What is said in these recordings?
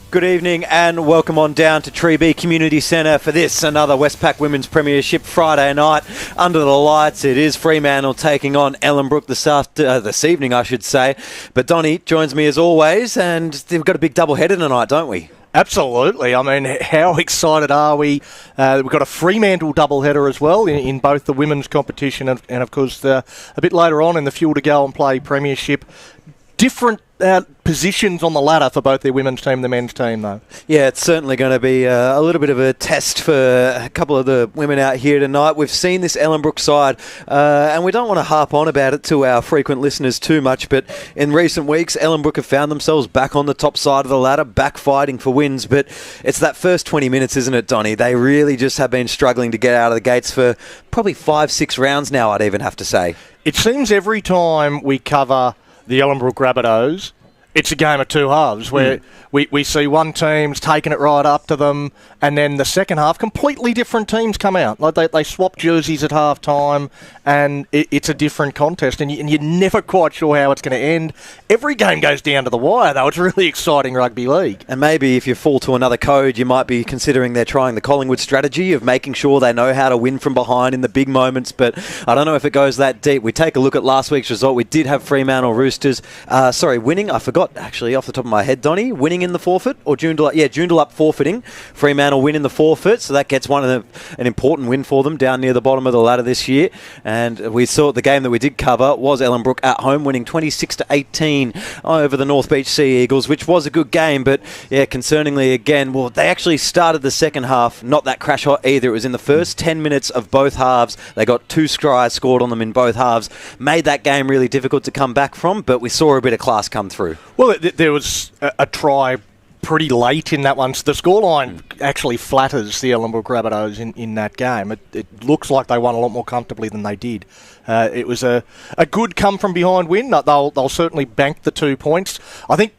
Good evening and welcome on down to Treeby Community Centre for this, another Westpac Women's Premiership Friday night. Under the lights, it is Fremantle taking on Ellenbrook this evening, I should say. But Donny joins me as always, and they've got a big double-header tonight, don't we? Absolutely. I mean, how excited are we? We've got a Fremantle doubleheader as well in both the women's competition and of course, a bit later on in the fuel to go and play Premiership. Different positions on the ladder for both their women's team and the men's team, though. Yeah, it's certainly going to be a little bit of a test for a couple of the women out here tonight. We've seen this Ellenbrook side, and we don't want to harp on about it to our frequent listeners too much, but in recent weeks, Ellenbrook have found themselves back on the top side of the ladder, back fighting for wins, but it's that first 20 minutes, isn't it, Donny? They really just have been struggling to get out of the gates for probably 5-6 rounds now, I'd even have to say. It seems every time we cover the Ellenbrook Rabbitohs, it's a game of two halves where we see one team's taking it right up to them, and then the second half, completely different teams come out. Like they swap jerseys at half time, and it's a different contest, and you're never quite sure how it's going to end. Every game goes down to the wire, though. It's really exciting rugby league. And maybe if you fall to another code, you might be considering they're trying the Collingwood strategy of making sure they know how to win from behind in the big moments, but I don't know if it goes that deep. We take a look at last week's result. We did have Fremantle Roosters, winning. I forgot, actually, off the top of my head, Donny, winning in the forfeit, or Joondalup forfeiting. Fremantle win in the forfeit, so that gets an important win for them down near the bottom of the ladder this year. And we saw the game that we did cover was Ellenbrook at home, winning 26-18 over the North Beach Sea Eagles, which was a good game, but yeah, concerningly again, well, they actually started the second half not that crash hot either. It was in the first 10 minutes of both halves. They got 2 tries scored on them in both halves. Made that game really difficult to come back from, but we saw a bit of class come through. Well, there was a try pretty late in that one. So the scoreline actually flatters the Ellenbrook Rabbitohs in that game. It looks like they won a lot more comfortably than they did. It was a good come-from-behind win. They'll certainly bank the 2 points. I think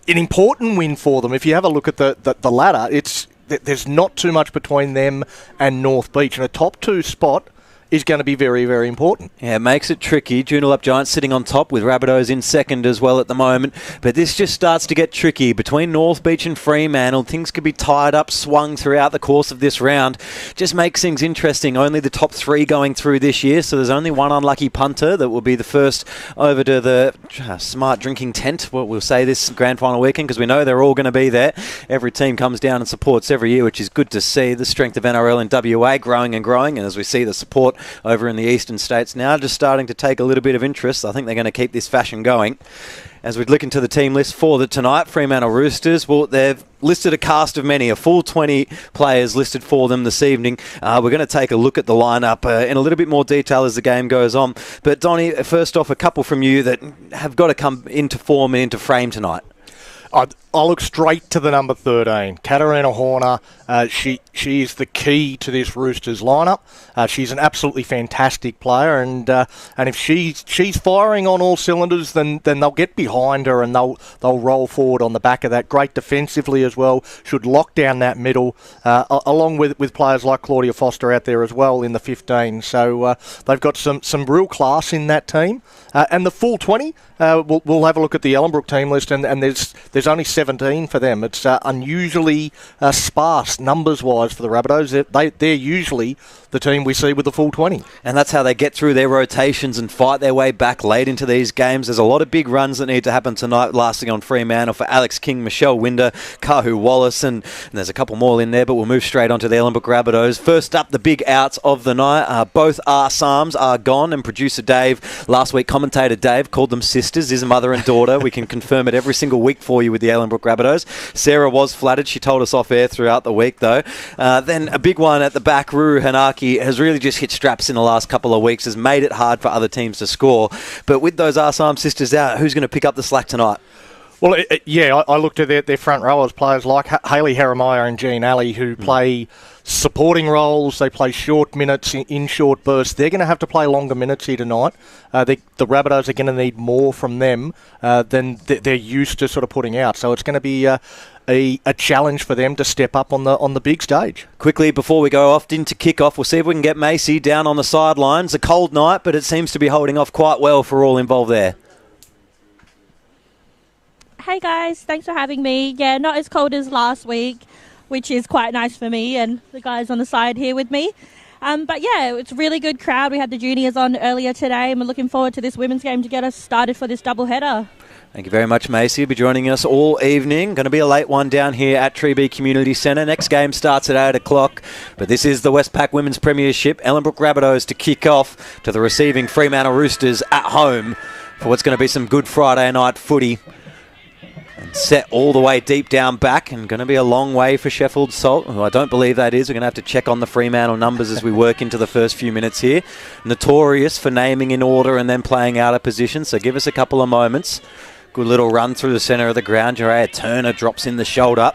an important win for them. If you have a look at the ladder, there's not too much between them and North Beach. And a top 2 spot is going to be very, very important. Yeah, it makes it tricky. Joondalup Giants sitting on top with Rabbitohs in second as well at the moment. But this just starts to get tricky. Between North Beach and Fremantle, things could be tied up, swung throughout the course of this round. Just makes things interesting. Only the top 3 going through this year, so there's only one unlucky punter that will be the first over to the smart drinking tent, what we'll say this grand final weekend, because we know they're all going to be there. Every team comes down and supports every year, which is good to see. The strength of NRL in WA growing and growing, and as we see the support over in the eastern states now just starting to take a little bit of interest. I think they're going to keep this fashion going. As we look into the team list for tonight, Fremantle Roosters, well, they've listed a cast of many, a full 20 players listed for them this evening. We're going to take a look at the lineup in a little bit more detail as the game goes on. But Donny, first off, a couple from you that have got to come into form and into frame tonight. I'll look straight to the number 13, Katarina Horner. She is the key to this Roosters lineup. She's an absolutely fantastic player, and if she's firing on all cylinders, then they'll get behind her and they'll roll forward on the back of that. Great defensively as well. Should lock down that middle, along with players like Claudia Foster out there as well in the 15. So they've got some real class in that team. And the full 20, we'll have a look at the Ellenbrook team list, and there's only 17 for them. It's unusually sparse numbers-wise for the Rabbitohs. They're usually the team we see with the full 20. And that's how they get through their rotations and fight their way back late into these games. There's a lot of big runs that need to happen tonight, lasting on Fremantle for Alex King, Michelle Winder, Kahu Wallace, and there's a couple more in there, but we'll move straight on to the Ellenbrook Rabbitohs. First up, the big outs of the night. Both Arsams are gone, and producer Dave, last week commentator Dave, called them sisters, is mother and daughter. We can confirm it every single week for you with the Ellenbrook Rabbitohs. Sarah was flattered. She told us off air throughout the week, though. Then a big one at the back, Ruru Hanaki has really just hit straps in the last couple of weeks, has made it hard for other teams to score. But with those Arsam sisters out, who's going to pick up the slack tonight? Well, I looked at their front rowers, players like Hayley Haramiah and Jean Alley, who play supporting roles. They play short minutes in short bursts. They're going to have to play longer minutes here tonight. The Rabbitohs are going to need more from them than they're used to sort of putting out. So it's going to be a challenge for them to step up on the big stage. Quickly, before we go off into kickoff, we'll see if we can get Macy down on the sidelines. A cold night, but it seems to be holding off quite well for all involved there. Hey guys, thanks for having me. Yeah, not as cold as last week, which is quite nice for me and the guys on the side here with me. But yeah, it's a really good crowd. We had the juniors on earlier today and we're looking forward to this women's game to get us started for this doubleheader. Thank you very much, Macy. You'll be joining us all evening. Going to be a late one down here at Treeby Community Centre. Next game starts at 8 o'clock. But this is the Westpac Women's Premiership. Ellenbrook Rabbitohs to kick off to the receiving Fremantle Roosters at home for what's going to be some good Friday night footy. And set all the way deep down back, and going to be a long way for Sheffield Salt, who I don't believe that is. We're going to have to check on the Fremantle numbers as we work into the first few minutes here. Notorious for naming in order and then playing out of position, so give us a couple of moments. Good little run through the centre of the ground. Jerea Turner drops in the shoulder.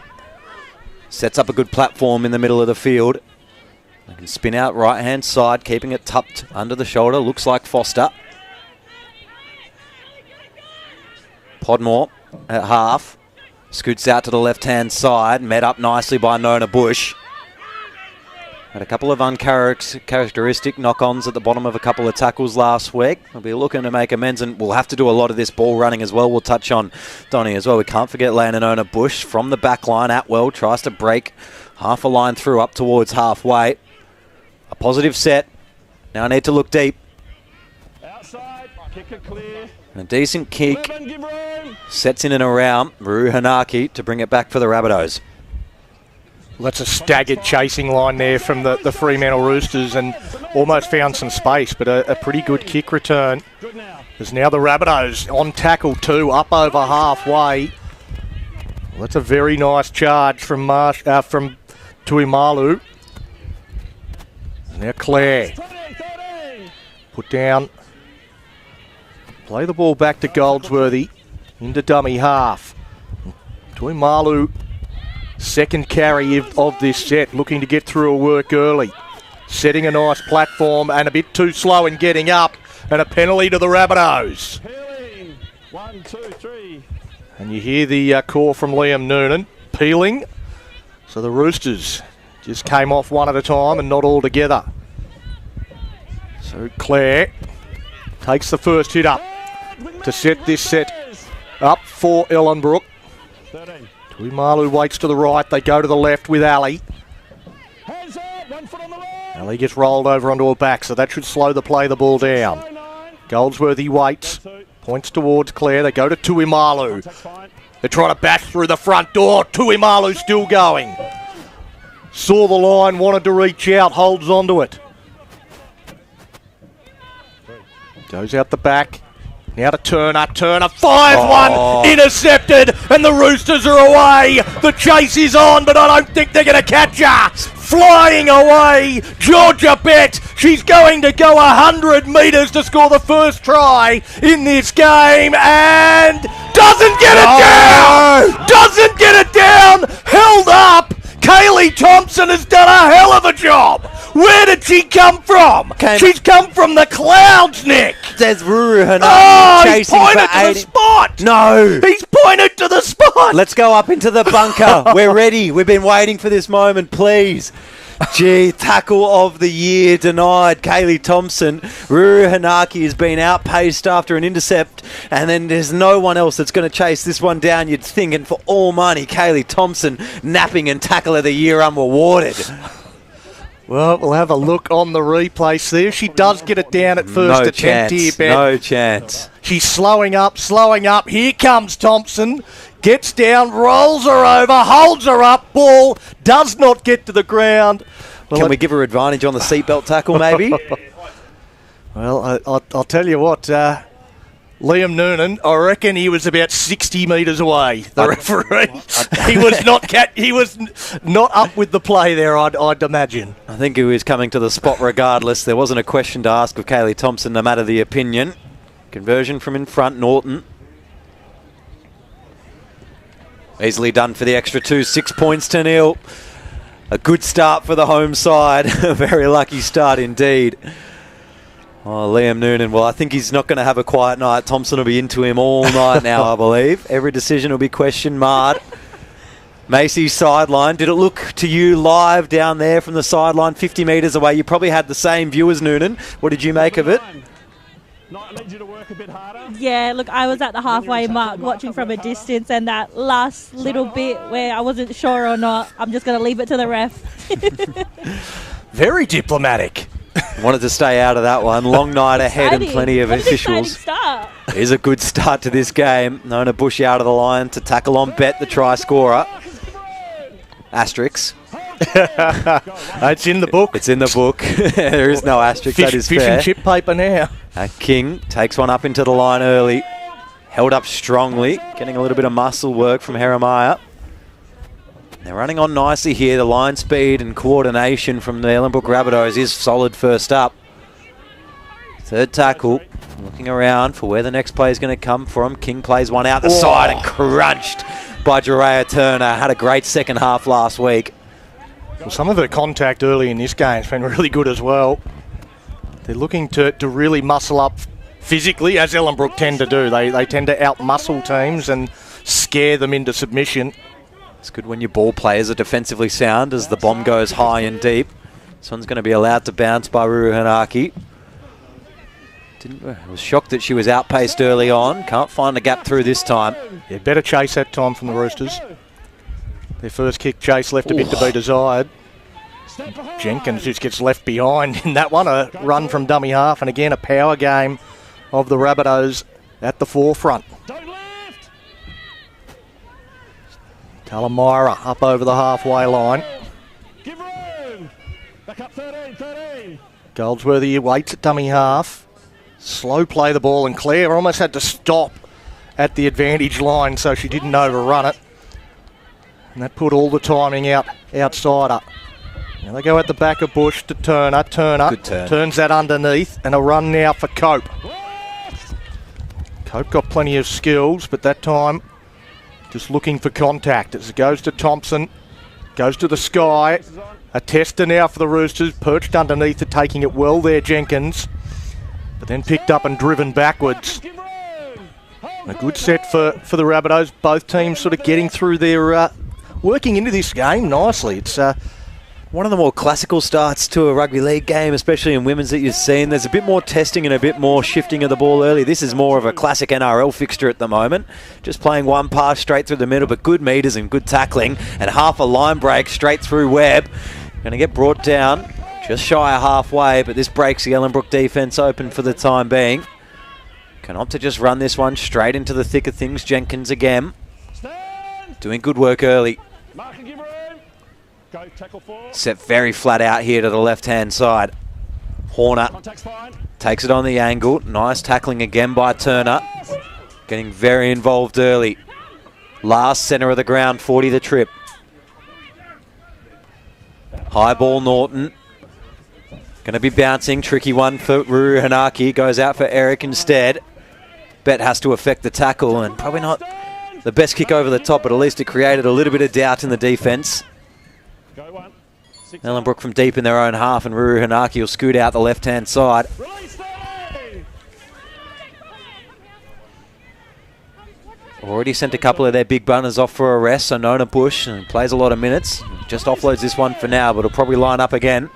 Sets up a good platform in the middle of the field. They can spin out right-hand side, keeping it tucked under the shoulder. Looks like Foster. Podmore at half. Scoots out to the left-hand side. Met up nicely by Nona Bush. Had a couple of uncharacteristic knock-ons at the bottom of a couple of tackles last week. We'll be looking to make amends, and we'll have to do a lot of this ball running as well. We'll touch on Donnie as well. We can't forget laying Nona Bush from the back line. Atwell tries to break half a line through up towards halfway. A positive set. Now I need to look deep. Outside, kick it clear. A decent kick. Sets in and around Ruru Hanaki to bring it back for the Rabbitohs. Well, that's a staggered chasing line there from the Fremantle Roosters, and almost found some space, but a pretty good kick return. There's now the Rabbitohs on tackle too, up over halfway. Well, that's a very nice charge from Tuimalu. Now Claire. Put down. Play the ball back to Goldsworthy. Into dummy half. Tuimalu, second carry of this set, looking to get through a work early. Setting a nice platform and a bit too slow in getting up. And a penalty to the Rabbitohs. 1, 2, 3. And you hear the call from Liam Noonan. Peeling. So the Roosters just came off one at a time and not all together. So Claire takes the first hit up to set this set up for Ellenbrook. Tuimalu waits to the right. They go to the left with Ali. Ali gets rolled over onto her back, so that should slow the play the ball down. Goldsworthy waits, points towards Claire. They go to Tuimalu. They're trying to bash through the front door. Tuimalu still going. Saw the line, wanted to reach out, holds onto it. Goes out the back. Now to Turner. Turner fires one. Intercepted. And the Roosters are away. The chase is on, but I don't think they're going to catch her. Flying away. Georgia Bett. She's going to go 100 metres to score the first try in this game. And doesn't get it down. Doesn't get it down. Held up. Kaylee Thompson has done a hell of a job. Where did she come from? She's come from the clouds, Nick. There's Ruru Hanaki chasing he's pointed to the spot. No. He's pointed to the spot. Let's go up into the bunker. We're ready. We've been waiting for this moment, please. Gee, tackle of the year denied. Kaylee Thompson. Ruru Hanaki has been outpaced after an intercept, and then there's no one else that's going to chase this one down, you'd think, and for all money, Kaylee Thompson napping and tackle of the year unrewarded. Well, we'll have a look on the replay. See if she does get it down at first attempt here, Ben. No chance. She's slowing up. Here comes Thompson. Gets down, rolls her over, holds her up. Ball does not get to the ground. Well, Can we give her advantage on the seatbelt tackle, maybe? Well, I'll tell you what. Liam Noonan, I reckon he was about 60 metres away. The referee, he was not up with the play there. I'd imagine. I think he was coming to the spot regardless. There wasn't a question to ask of Kaylee Thompson, no matter the opinion. Conversion from in front, Norton. Easily done for the extra 2, 6 points to 0. A good start for the home side. A very lucky start indeed. Oh, Liam Noonan. Well, I think he's not going to have a quiet night. Thompson will be into him all night now, I believe. Every decision will be question marked. Macy's sideline. Did it look to you live down there from the sideline, 50 metres away? You probably had the same view as Noonan. What did you make of it? I need you to work a bit harder. Yeah, look, I was at the halfway mark watching from a distance, and that last little bit where I wasn't sure or not, I'm just going to leave it to the ref. Very diplomatic. Wanted to stay out of that one. Long night ahead and plenty of officials. Here's a good start to this game. Nona Bush out of the line to tackle on Bet, the try scorer. Asterisk. It's in the book. It's in the book. There is no asterisk. That is fish fair. and chip paper now. King takes one up into the line early. Held up strongly. Getting a little bit of muscle work from Jeremiah. They're running on nicely here. The line speed and coordination from the Ellenbrook Rabbitohs is solid first up. Third tackle. Looking around for where the next play is going to come from. King plays one out the side and crunched by Jerea Turner. Had a great second half last week. Well, some of her contact early in this game has been really good as well. They're looking to really muscle up physically, as Ellenbrook tend to do. They tend to out-muscle teams and scare them into submission. It's good when your ball players are defensively sound as the bomb goes high and deep. This one's going to be allowed to bounce by Ruru Hanaki. I was shocked that she was outpaced early on. Can't find a gap through this time. Yeah, better chase that time from the Roosters. Their first kick chase left a bit to be desired. Jenkins just gets left behind in that one. A run from dummy half, and again a power game of the Rabbitohs at the forefront. Talamira up over the halfway line. Give room. Back up 13. Goldsworthy waits at dummy half. Slow play the ball, and Claire almost had to stop at the advantage line so she didn't overrun it. And that put all the timing outside her. Now they go at the back of Bush to Turner. Good turn. Turns that underneath, and a run now for Cope. Cope got plenty of skills, but that time just looking for contact as it goes to Thompson. Goes to the sky. A tester now for the Roosters, perched underneath it, taking it well there, Jenkins. But then picked up and driven backwards. A good set for the Rabbitohs. Both teams sort of getting through their... working into this game nicely. It's one of the more classical starts to a rugby league game, especially in women's that you've seen. There's a bit more testing and a bit more shifting of the ball early. This is more of a classic NRL fixture at the moment. Just playing one pass straight through the middle, but good meters and good tackling. And half a line break straight through Webb. Going to get brought down just shy of halfway, but this breaks the Ellenbrook defence open for the time being. Can opt to just run this one straight into the thick of things. Jenkins again. Doing good work early. Set very flat out here to the left-hand side. Horner takes it on the angle. Nice tackling again by Turner. Getting very involved early. Last centre of the ground, 40 the trip. High ball Norton. Going to be bouncing. Tricky one for Ruru Hanaki. Goes out for Eric instead. Bet has to affect the tackle, and probably not the best kick over the top, but at least it created a little bit of doubt in the defence. Ellenbrook from deep in their own half, and Ruru Hanaki will scoot out the left-hand side. Already sent a couple of their big runners off for a rest, so Nona Bush plays a lot of minutes. Just offloads this one for now, but it'll probably line up again.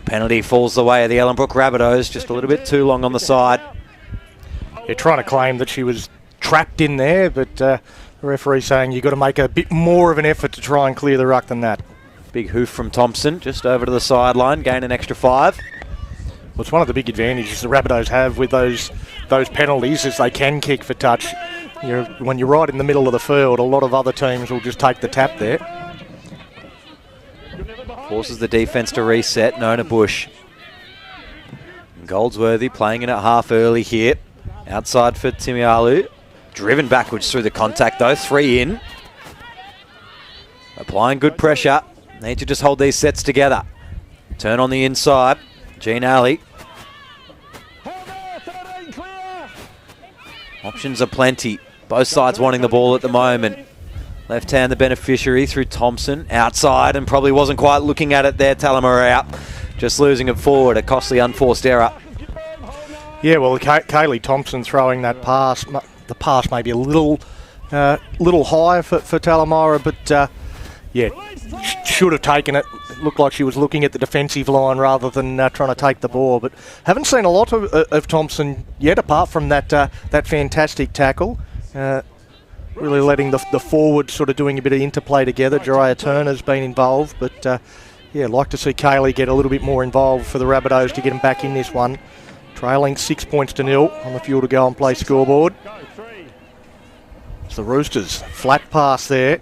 Penalty falls the way of the Ellenbrook Rabbitohs, just a little bit too long on the side. They're trying to claim that she was trapped in there, but the referee saying you've got to make a bit more of an effort to try and clear the ruck than that. Big hoof from Thompson, just over to the sideline, gain an extra 5. Well, it's one of the big advantages the Rabbitohs have with those penalties is they can kick for touch. When you're right in the middle of the field, a lot of other teams will just take the tap there. Forces the defence to reset. Nona Bush. Goldsworthy playing in at half early here. Outside for Timialu. Driven backwards through the contact though. 3 in. Applying good pressure. Need to just hold these sets together. Turn on the inside. Jean Alley. Options are plenty. Both sides wanting the ball at the moment. Left hand the beneficiary through Thompson. Outside and probably wasn't quite looking at it there. Talamara out. Just losing it forward. A costly unforced error. Yeah, well, Kaylee Thompson throwing that pass. The pass may be a little high for Talamara, but yeah, should have taken it. looked like she was looking at the defensive line rather than trying to take the ball. But haven't seen a lot of Thompson yet, apart from that fantastic tackle. Really letting the forward sort of doing a bit of interplay together. Jariah Turner's been involved, but like to see Kaylee get a little bit more involved for the Rabbitohs to get them back in this one. Trailing 6 points to 0 on the fuel to go and play scoreboard. It's the Roosters. Flat pass there.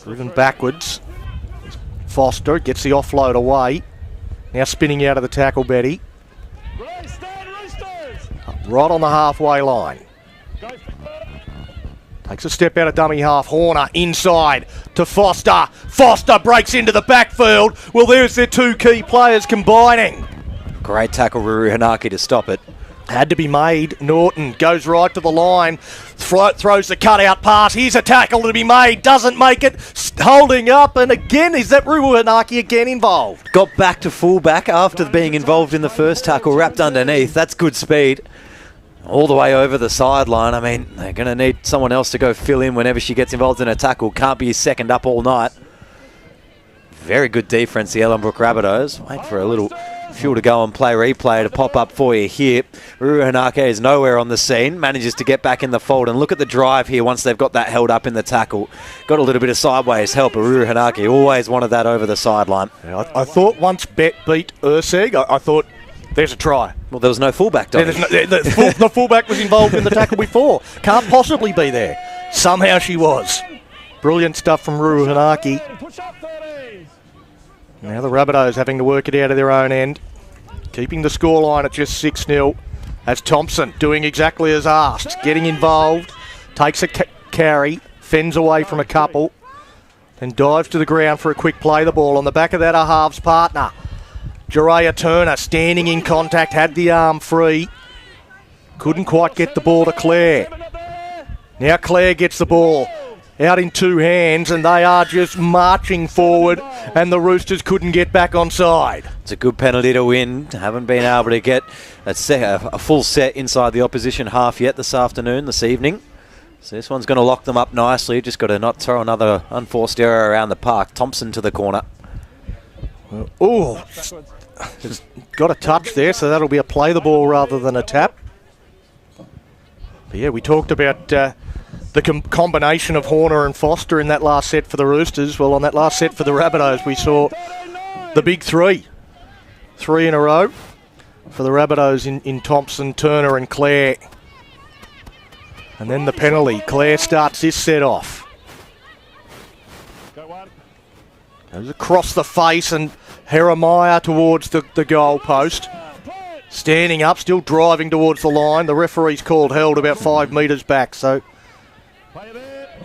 Driven backwards. Foster gets the offload away. Now spinning out of the tackle, Betty. Right on the halfway line. Takes a step out of dummy half. Horner inside to Foster. Foster breaks into the backfield. Well, there's their two key players combining. Great tackle, Ruru Hanaki, to stop it. Had to be made. Norton goes right to the line. Throws the cutout pass. Here's a tackle to be made. Doesn't make it. Holding up. And again, is that Ruru Hanaki again involved? Got back to fullback after being involved in the first tackle. Wrapped underneath. That's good speed. All the way over the sideline. I mean, they're going to need someone else to go fill in whenever she gets involved in a tackle. Can't be second up all night. Very good defense, the Ellenbrook Rabbitohs. Wait for a little fuel to go and play replay to pop up for you here. Ruru Hanake is nowhere on the scene. Manages to get back in the fold. And look at the drive here once they've got that held up in the tackle. Got a little bit of sideways help. Ruru Hanake always wanted that over the sideline. Yeah, I thought once Bet beat Urseg, I thought there's a try. Well, there was no fullback, Donny. The fullback was involved in the tackle before. Can't possibly be there. Somehow she was. Brilliant stuff from Ruru Hanaki. Now the Rabbitohs having to work it out of their own end. Keeping the scoreline at just 6-0. That's Thompson doing exactly as asked. Getting involved. Takes a carry. Fends away from a couple. Then dives to the ground for a quick play the ball. On the back of that, a halves partner. Jariah Turner standing in contact. Had the arm free. Couldn't quite get the ball to Claire. Now Claire gets the ball out in two hands, and they are just marching forward, and the Roosters couldn't get back on side. It's a good penalty to win. Haven't been able to get a full set inside the opposition half yet this evening. So this one's going to lock them up nicely. Just got to not throw another unforced error around the park. Thompson to the corner. Oh, it's got a touch there, so that'll be a play the ball rather than a tap. But yeah, we talked about the combination of Horner and Foster in that last set for the Roosters. Well, on that last set for the Rabbitohs, we saw the big three. 3 in a row for the Rabbitohs in Thompson, Turner and Claire. And then the penalty. Claire starts this set off. Goes across the face and Jeremiah towards the goal post. Standing up, still driving towards the line. The referee's called held about 5 metres back, so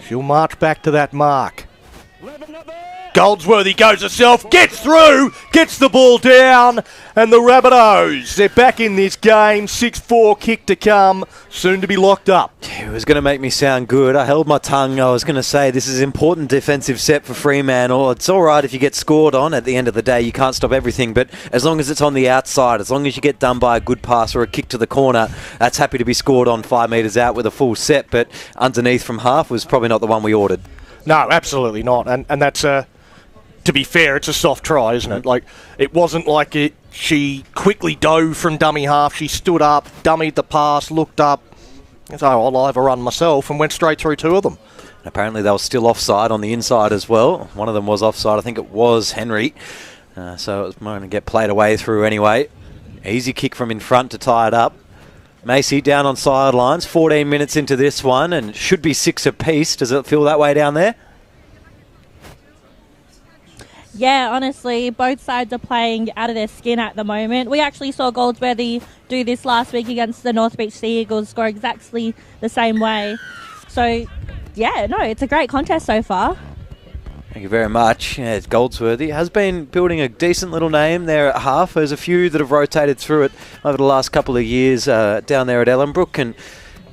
she'll march back to that mark. Goldsworthy goes herself, gets through, gets the ball down, and the Rabbitohs, they're back in this game. 6-4 kick to come, soon to be locked up. It was going to make me sound good. I held my tongue. I was going to say this is an important defensive set for Fremantle. It's all right if you get scored on. At the end of the day, you can't stop everything, but as long as it's on the outside, as long as you get done by a good pass or a kick to the corner, that's happy to be scored on 5 metres out with a full set, but underneath from half was probably not the one we ordered. No, absolutely not, and that's to be fair, it's a soft try, isn't it? Like, it wasn't like she quickly dove from dummy half. She stood up, dummied the pass, looked up. So I'll have a run myself, and went straight through 2 of them. Apparently they were still offside on the inside as well. One of them was offside. I think it was Henry. So it was going to get played away through anyway. Easy kick from in front to tie it up. Macy down on sidelines. 14 minutes into this one, and should be 6 apiece. Does it feel that way down there? Yeah, honestly, both sides are playing out of their skin at the moment. We actually saw Goldsworthy do this last week against the North Beach Sea Eagles, score exactly the same way. So, yeah, no, it's a great contest so far. Thank you very much. Yeah, Goldsworthy has been building a decent little name there at half. There's a few that have rotated through it over the last couple of years down there at Ellenbrook, and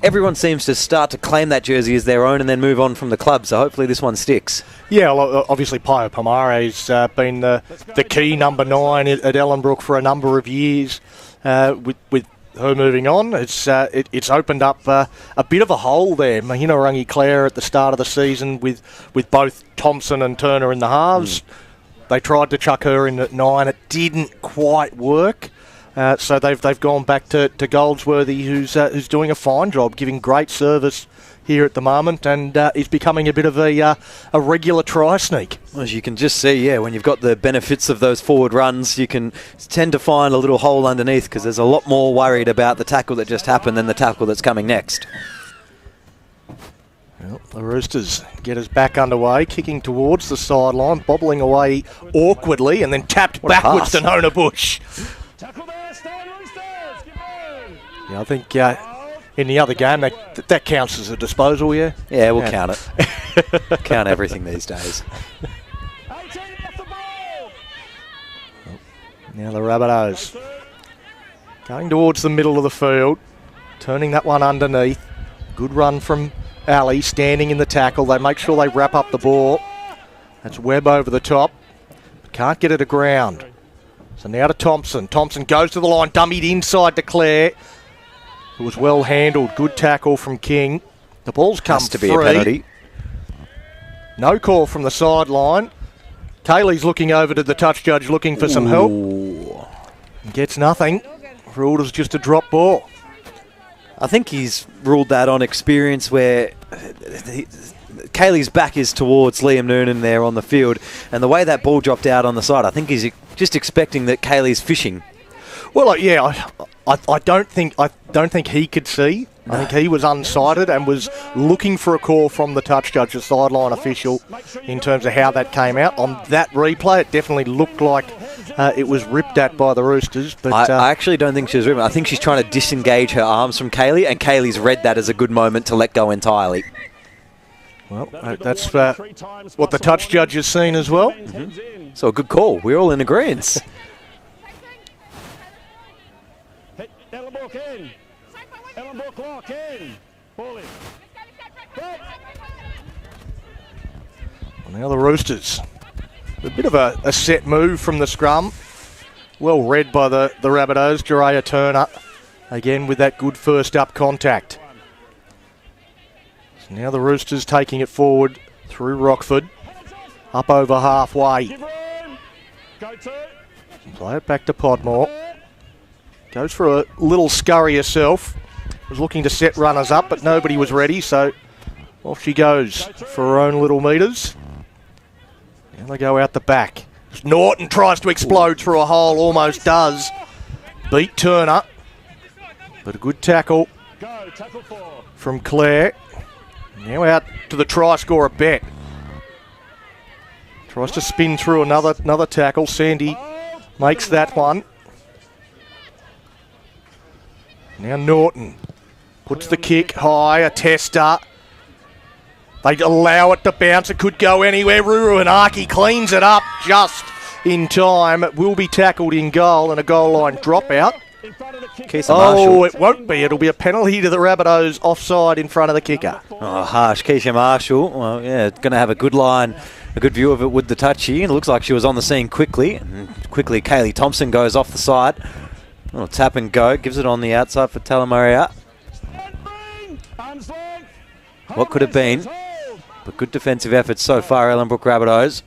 everyone seems to start to claim that jersey as their own and then move on from the club, so hopefully this one sticks. Yeah, well, obviously Pio Pomare's been the key number 9 at Ellenbrook for a number of years. With her moving on, it's opened up a bit of a hole there. Mahina Rangi Claire at the start of the season with both Thompson and Turner in the halves. They tried to chuck her in at 9. It didn't quite work. So they've gone back to Goldsworthy, who's doing a fine job, giving great service here at the moment, and is becoming a bit of a regular try sneak. As you can just see, when you've got the benefits of those forward runs, you can tend to find a little hole underneath because there's a lot more worried about the tackle that just happened than the tackle that's coming next. Well, the Roosters get us back underway, kicking towards the sideline, bobbling away awkwardly, and then tapped backwards to Nona Bush. Tackle there, stand Roosters. Give room. Yeah, I think in the other game that counts as a disposal, yeah? Yeah, we'll count it. Count everything these days. 18 off the ball. Now the Rabbitohs going towards the middle of the field, turning that one underneath. Good run from Ali, standing in the tackle. They make sure they wrap up the ball. That's Webb over the top. Can't get it to ground. So now to Thompson. Thompson goes to the line, dummied inside to Clare. It was well handled. Good tackle from King. The ball's come Has to free. be a penalty. No call from the sideline. Kaylee's looking over to the touch judge looking for some help. Gets nothing. Ruled as just a drop ball. I think he's ruled that on experience where Kaylee's back is towards Liam Noonan there on the field, and the way that ball dropped out on the side, I think he's just expecting that Kaylee's fishing. Well, I don't think he could see. I think he was unsighted and was looking for a call from the touch judge, the sideline official, in terms of how that came out. On that replay, it definitely looked like it was ripped at by the Roosters. But I actually don't think she was ripping. I think she's trying to disengage her arms from Kaylee, and Kaylee's read that as a good moment to let go entirely. Well, that's what the touch judge has seen as well. Mm-hmm. So a good call. We're all in agreement. Ellenbrook in. Ellenbrook lock in. Ball in. Well, now the Roosters. A bit of a set move from the scrum. Well read by the Rabbitohs. Jereya Turner, again with that good first up contact. So now the Roosters taking it forward through Rockford. Up over halfway. Go to. Play it back to Podmore. Goes for a little scurry herself. Was looking to set runners up, but nobody was ready, so off she goes for her own little metres. And they go out the back. Norton tries to explode through a hole, almost does. Beat Turner. But a good tackle from Clare. Now out to the try scorer, Bet. Tries to spin through another tackle. Sandy makes that one. Now Norton puts the kick high, a tester. They allow it to bounce. It could go anywhere. Ruru and Arki cleans it up just in time. It will be tackled in goal and a goal line dropout. It won't be. It'll be a penalty to the Rabbitohs, offside in front of the kicker. Oh, harsh. Keisha Marshall, well, yeah, going to have a good line, a good view of it with the touchy. It looks like she was on the scene quickly. And quickly, Kaylee Thompson goes off the side. Little tap and go. Gives it on the outside for Talamaria. What could have been? But good defensive efforts so far, Ellenbrook Rabbitohs.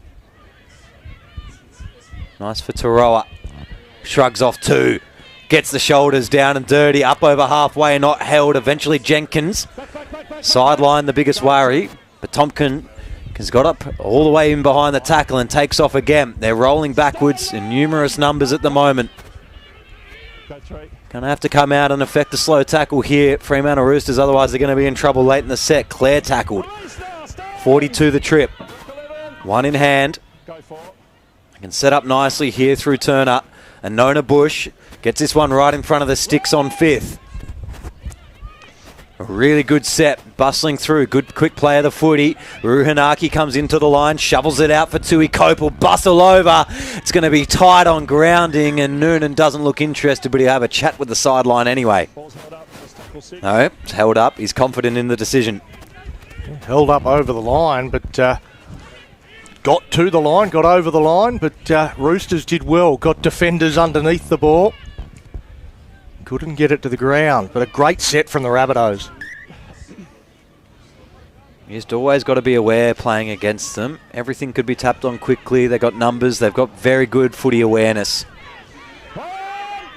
Nice for Taroa. Shrugs off two. Gets the shoulders down and dirty. Up over halfway, not held. Eventually Jenkins. Sideline, the biggest worry. But Tompkins has got up all the way in behind the tackle and takes off again. They're rolling backwards in numerous numbers at the moment. Going to have to come out and effect a slow tackle here, Fremantle Roosters, otherwise they're going to be in trouble late in the set. Clare tackled. 42 the trip. One in hand. Can set up nicely here through Turner. And Nona Bush gets this one right in front of the sticks on fifth. A really good set, bustling through. Good quick play of the footy. Ruhanaki comes into the line, shovels it out for Tui Kopel. Bustle over. It's going to be tight on grounding, and Noonan doesn't look interested, but he'll have a chat with the sideline anyway. No, it's held up. He's confident in the decision. Held up over the line, but got to the line, got over the line, but Roosters did well. Got defenders underneath the ball. Couldn't get it to the ground, but a great set from the Rabbitohs. You just always got to be aware playing against them. Everything could be tapped on quickly. They've got numbers. They've got very good footy awareness.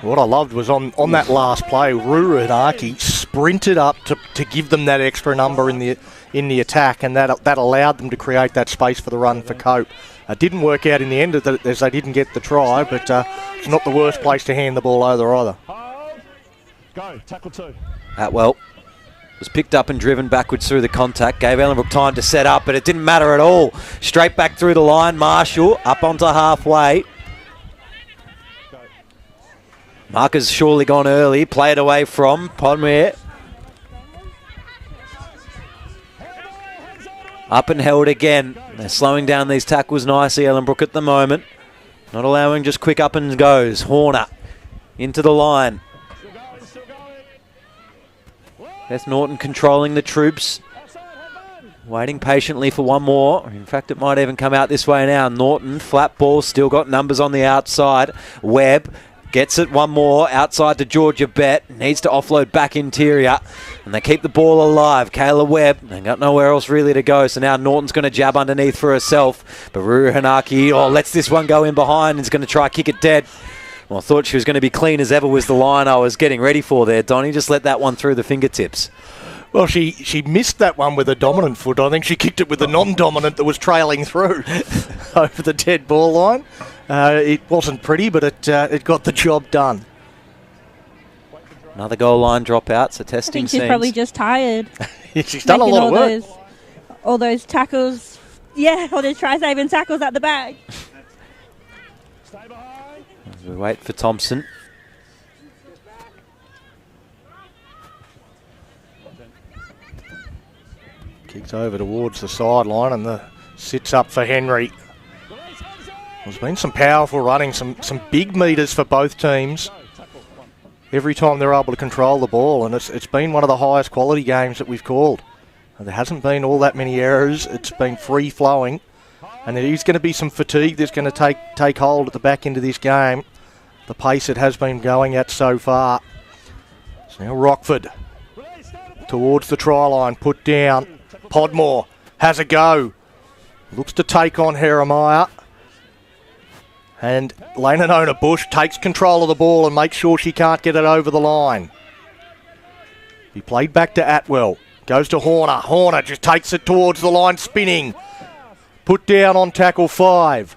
What I loved was on that last play, Ruru Hanaki sprinted up to give them that extra number in the attack, and that allowed them to create that space for the run for Cope. Didn't work out in the end as they didn't get the try, but it's not the worst place to hand the ball over either. Go, tackle 2. Atwell was picked up and driven backwards through the contact. Gave Ellenbrook time to set up, but it didn't matter at all. Straight back through the line. Marshall up onto halfway. Marker's surely gone early. Play it away from Podmere. Up and held again. They're slowing down these tackles nicely, Ellenbrook, at the moment. Not allowing just quick up and goes. Horner into the line. Beth Norton controlling the troops. Waiting patiently for one more. In fact, it might even come out this way now. Norton, flat ball, still got numbers on the outside. Webb gets it one more outside to Georgia Bett. Needs to offload back interior. And they keep the ball alive. Kayla Webb, they got nowhere else really to go. So now Norton's going to jab underneath for herself. But Ruru Hanaki, lets this one go in behind and is going to try kick it dead. Well, I thought she was going to be clean as ever was the line I was getting ready for there. Donnie just let that one through the fingertips. Well, she missed that one with a dominant foot. I think she kicked it with the non-dominant that was trailing through over the dead ball line. It wasn't pretty, but it got the job done. Another goal line dropout, so testing I think she's probably just tired. She's done a lot of work. All those tackles. Yeah, all those try-saving tackles at the back. As we wait for Thompson. Kicks over towards the sideline and sits up for Henry. There's been some powerful running, some big meters for both teams every time they're able to control the ball, and it's been one of the highest quality games that we've called. There hasn't been all that many errors. It's been free-flowing, and there is going to be some fatigue that's going to take hold at the back end of this game, the pace it has been going at so far. So now Rockford towards the try line, put down. Podmore has a go. Looks to take on Jeremiah. And Lena Bush takes control of the ball and makes sure she can't get it over the line. He played back to Atwell. Goes to Horner. Horner just takes it towards the line, spinning. Put down on tackle 5.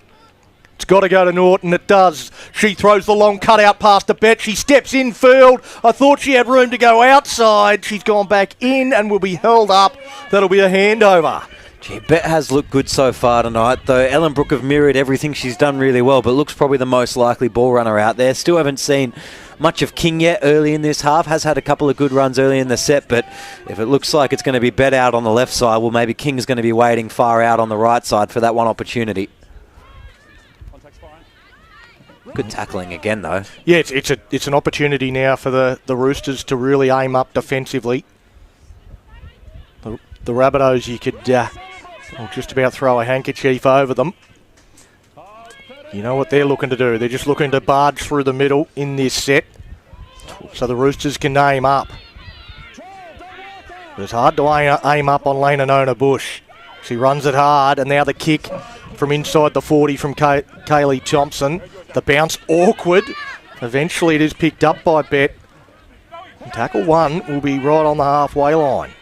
It's got to go to Norton. It does. She throws the long cutout past the Bet. She steps in field. I thought she had room to go outside. She's gone back in and will be held up. That'll be a handover. Gee, Bet has looked good so far tonight, though. Ellenbrook have mirrored everything. She's done really well, but looks probably the most likely ball runner out there. Still haven't seen much of King yet early in this half. Has had a couple of good runs early in the set, but if it looks like it's going to be Bet out on the left side, well, maybe King's going to be waiting far out on the right side for that one opportunity. Good tackling again, though. Yeah, it's an opportunity now for the Roosters to really aim up defensively. The Rabbitohs, you could just about throw a handkerchief over them. You know what they're looking to do. They're just looking to barge through the middle in this set so the Roosters can aim up. But it's hard to aim up on Lena Bush. She runs it hard, and now the kick from inside the 40 from Kaylee Thompson. The bounce awkward. Eventually it is picked up by Bet. And tackle 1 will be right on the halfway line.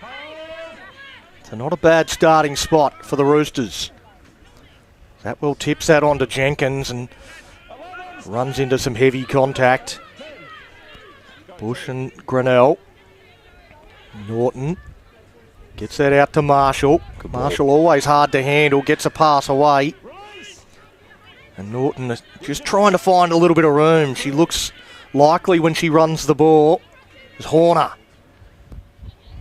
So not a bad starting spot for the Roosters. Atwell tips that onto Jenkins and runs into some heavy contact. Bush and Grinnell. Norton gets that out to Marshall. Marshall always hard to handle, gets a pass away. And Norton is just trying to find a little bit of room. She looks likely when she runs the ball. It's Horner.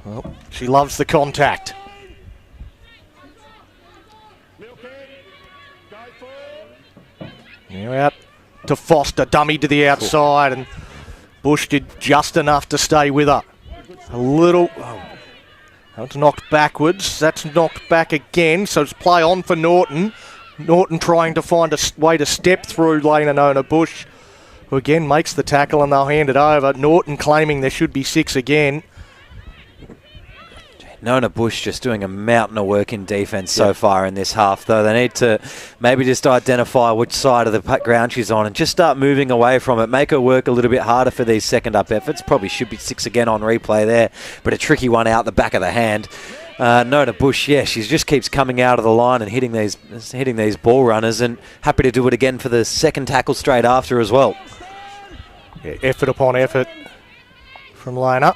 Well, she loves the contact. Now out to Foster, dummy to the outside, and Bush did just enough to stay with her. A little... That's knocked backwards. That's knocked back again, so it's play on for Norton. Norton trying to find a way to step through Lena Bush, who again makes the tackle and they'll hand it over. Norton claiming there should be 6 again. Nona Bush just doing a mountain of work in defence so far in this half, though. They need to maybe just identify which side of the ground she's on and just start moving away from it. Make her work a little bit harder for these second-up efforts. Probably should be 6 again on replay there, but a tricky one out the back of the hand. Nona Bush, she just keeps coming out of the line and hitting these ball runners, and happy to do it again for the second tackle straight after as well. Yeah, effort upon effort from line-up.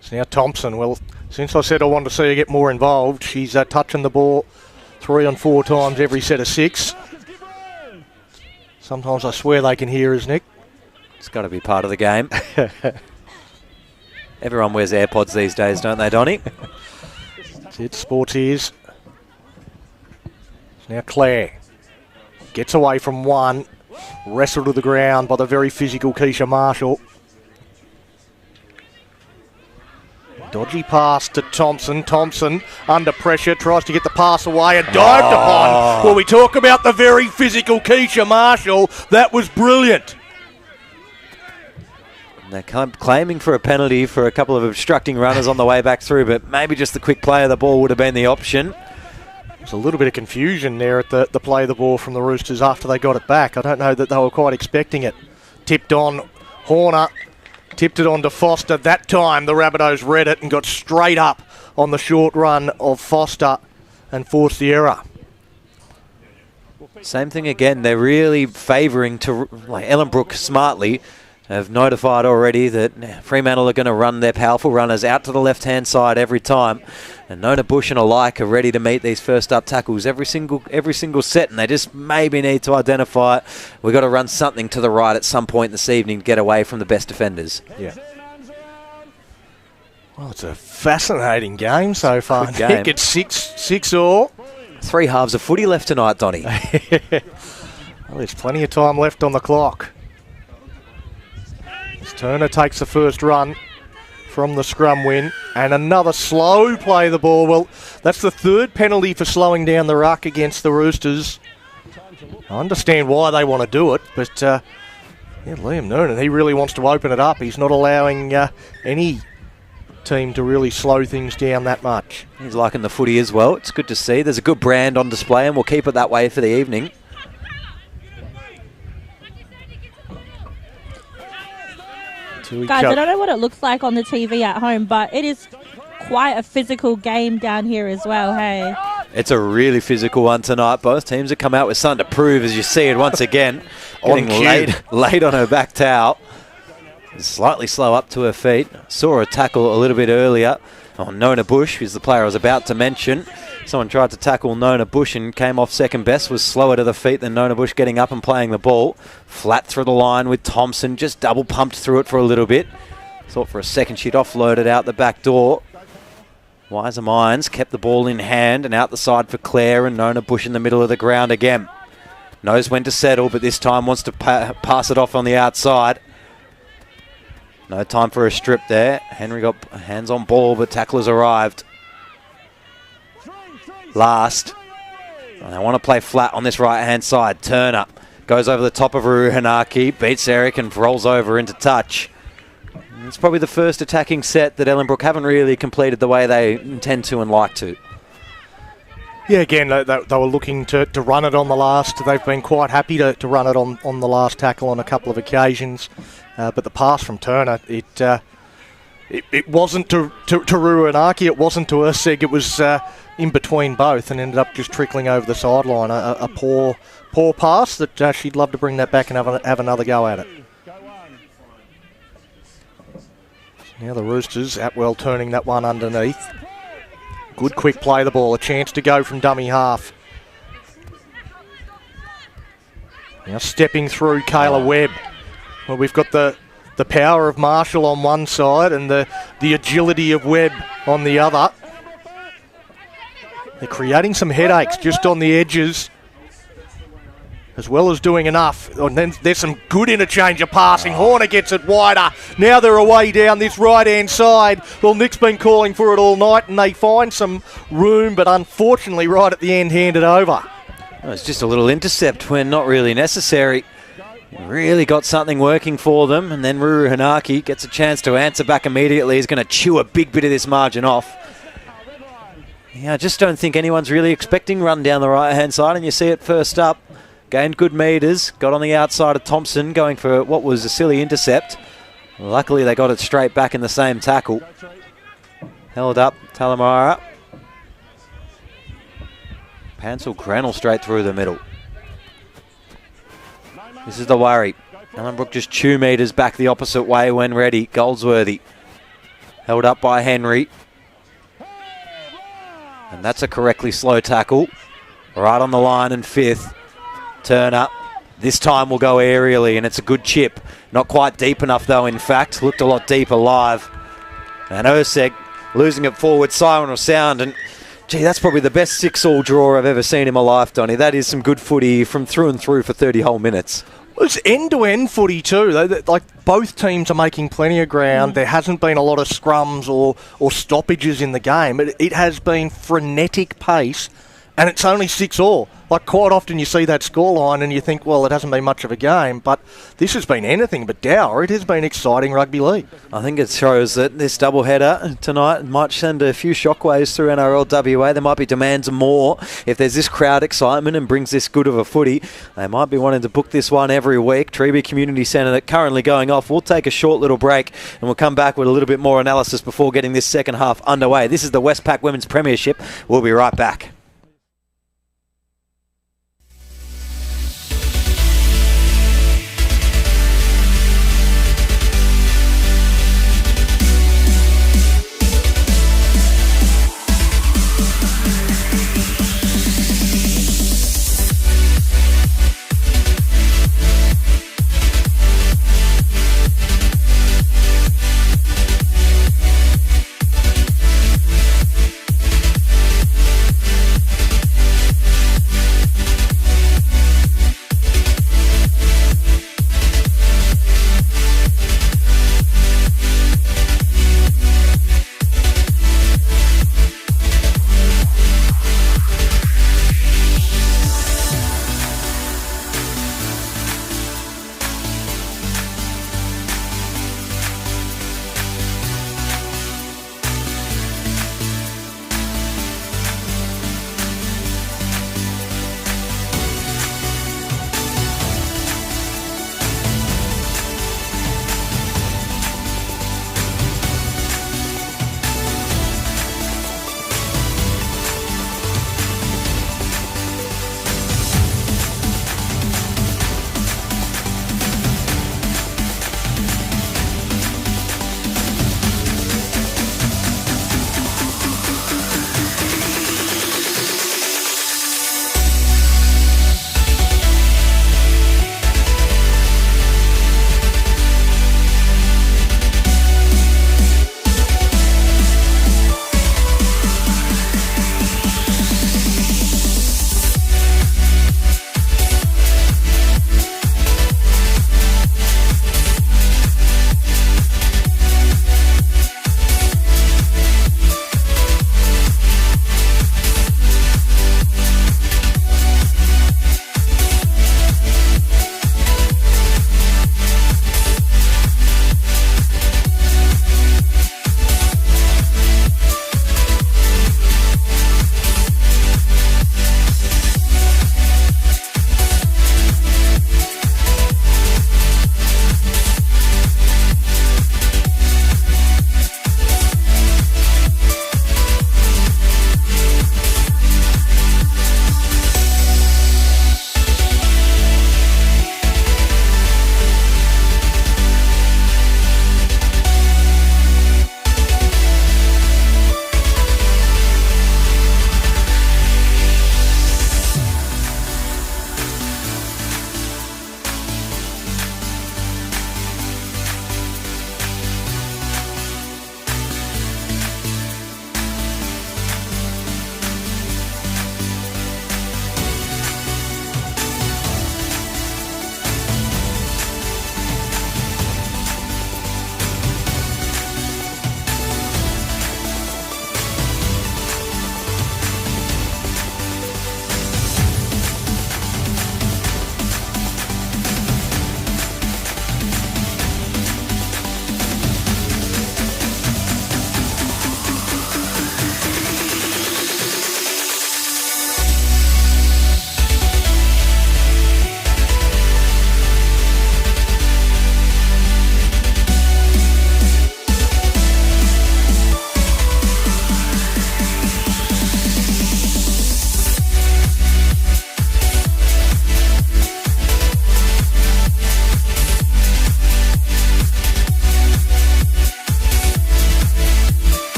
So now Thompson, well, since I said I wanted to see her get more involved, she's touching the ball 3 and 4 times every set of 6. Sometimes I swear they can hear us, Nick. It's got to be part of the game. Everyone wears AirPods these days, don't they, Donnie? That's it, sports ears. Now Claire gets away from one, wrestled to the ground by the very physical Keisha Marshall. Dodgy pass to Thompson. Thompson under pressure, tries to get the pass away and dived upon. Well, we talk about the very physical Keisha Marshall. That was brilliant. They're claiming for a penalty for a couple of obstructing runners on the way back through, but maybe just the quick play of the ball would have been the option. There's a little bit of confusion there at the play of the ball from the Roosters after they got it back. I don't know that they were quite expecting it. Tipped on, Horner tipped it on to Foster. That time the Rabbitohs read it and got straight up on the short run of Foster and forced the error. Same thing again. They're really favouring to Ellenbrook smartly. Have notified already that Fremantle are going to run their powerful runners out to the left-hand side every time. And Nona Bush and alike are ready to meet these first-up tackles every single set, and they just maybe need to identify we've got to run something to the right at some point this evening to get away from the best defenders. Yeah. Well, it's a fascinating game so far. Good game. Nick, it's 6 all. 3 halves of footy left tonight, Donnie. Well, there's plenty of time left on the clock. Turner takes the first run from the scrum win, and another slow play of the ball. Well, that's the 3rd penalty for slowing down the ruck against the Roosters. I understand why they want to do it, but Liam Noonan, he really wants to open it up. He's not allowing any team to really slow things down that much. He's liking the footy as well. It's good to see. There's a good brand on display, and we'll keep it that way for the evening. Guys, I don't know what it looks like on the TV at home, but it is quite a physical game down here as well, hey? It's a really physical one tonight. Both teams have come out with something to prove, as you see it once again. Getting laid on her back towel. Slightly slow up to her feet. Saw her tackle a little bit earlier on Nona Bush, who's the player I was about to mention. Someone tried to tackle Nona Bush and came off second best, was slower to the feet than Nona Bush getting up and playing the ball. Flat through the line with Thompson, just double pumped through it for a little bit. Thought for a second she'd offloaded out the back door. Wiser minds kept the ball in hand and out the side for Claire, and Nona Bush in the middle of the ground again. Knows when to settle, but this time wants to pass it off on the outside. No time for a strip there. Henry got hands on ball, but tacklers arrived. Last. And they want to play flat on this right-hand side. Turner goes over the top of Ruhanaki, beats Eric and rolls over into touch. It's probably the first attacking set that Ellenbrook haven't really completed the way they intend to and like to. Yeah, again, they were looking to run it on the last. They've been quite happy to run it on the last tackle on a couple of occasions. But the pass from Turner, it wasn't to Ruhanaki, it wasn't to Ursig, it was in between both and ended up just trickling over the sideline. A poor pass that she'd love to bring that back and have another go at it. Now the Roosters, Atwell turning that one underneath. Good quick play of the ball, a chance to go from dummy half. Now stepping through Kayla Webb. Well, we've got the power of Marshall on one side and the agility of Webb on the other. They're creating some headaches just on the edges, as well as doing enough. And then there's some good interchange of passing. Horner gets it wider. Now they're away down this right-hand side. Well, Nick's been calling for it all night, and they find some room, but unfortunately right at the end, hand it over. It's just a little intercept when not really necessary. Really got something working for them, and then Ruru Hanaki gets a chance to answer back immediately. He's going to chew a big bit of this margin off. Yeah, I just don't think anyone's really expecting run down the right-hand side, and you see it first up. Gained good metres, got on the outside of Thompson, going for what was a silly intercept. Luckily, they got it straight back in the same tackle. Held up, Talamara. Pansel Cranell straight through the middle. This is the worry. Ellenbrook just 2 metres back the opposite way when ready. Goldsworthy. Held up by Henry. And that's a correctly slow tackle. Right on the line and 5th. Turner. This time will go aerially, and it's a good chip. Not quite deep enough, though, in fact. Looked a lot deeper live. And Urseg losing it forward. Siren will sound, and gee, that's probably the best 6-all draw I've ever seen in my life, Donny. That is some good footy from through and through for 30 whole minutes. Well, it's end-to-end footy too. Like, both teams are making plenty of ground. There hasn't been a lot of scrums or stoppages in the game. It has been frenetic pace, and it's only 6-all. Like, quite often you see that scoreline and you think, well, it hasn't been much of a game, but this has been anything but dour. It has been exciting rugby league. I think it shows that this doubleheader tonight might send a few shockwaves through NRL WA. There might be demands more. If there's this crowd excitement and brings this good of a footy, they might be wanting to book this one every week. Treeby Community Centre currently going off. We'll take a short little break and we'll come back with a little bit more analysis before getting this second half underway. This is the Westpac Women's Premiership. We'll be right back.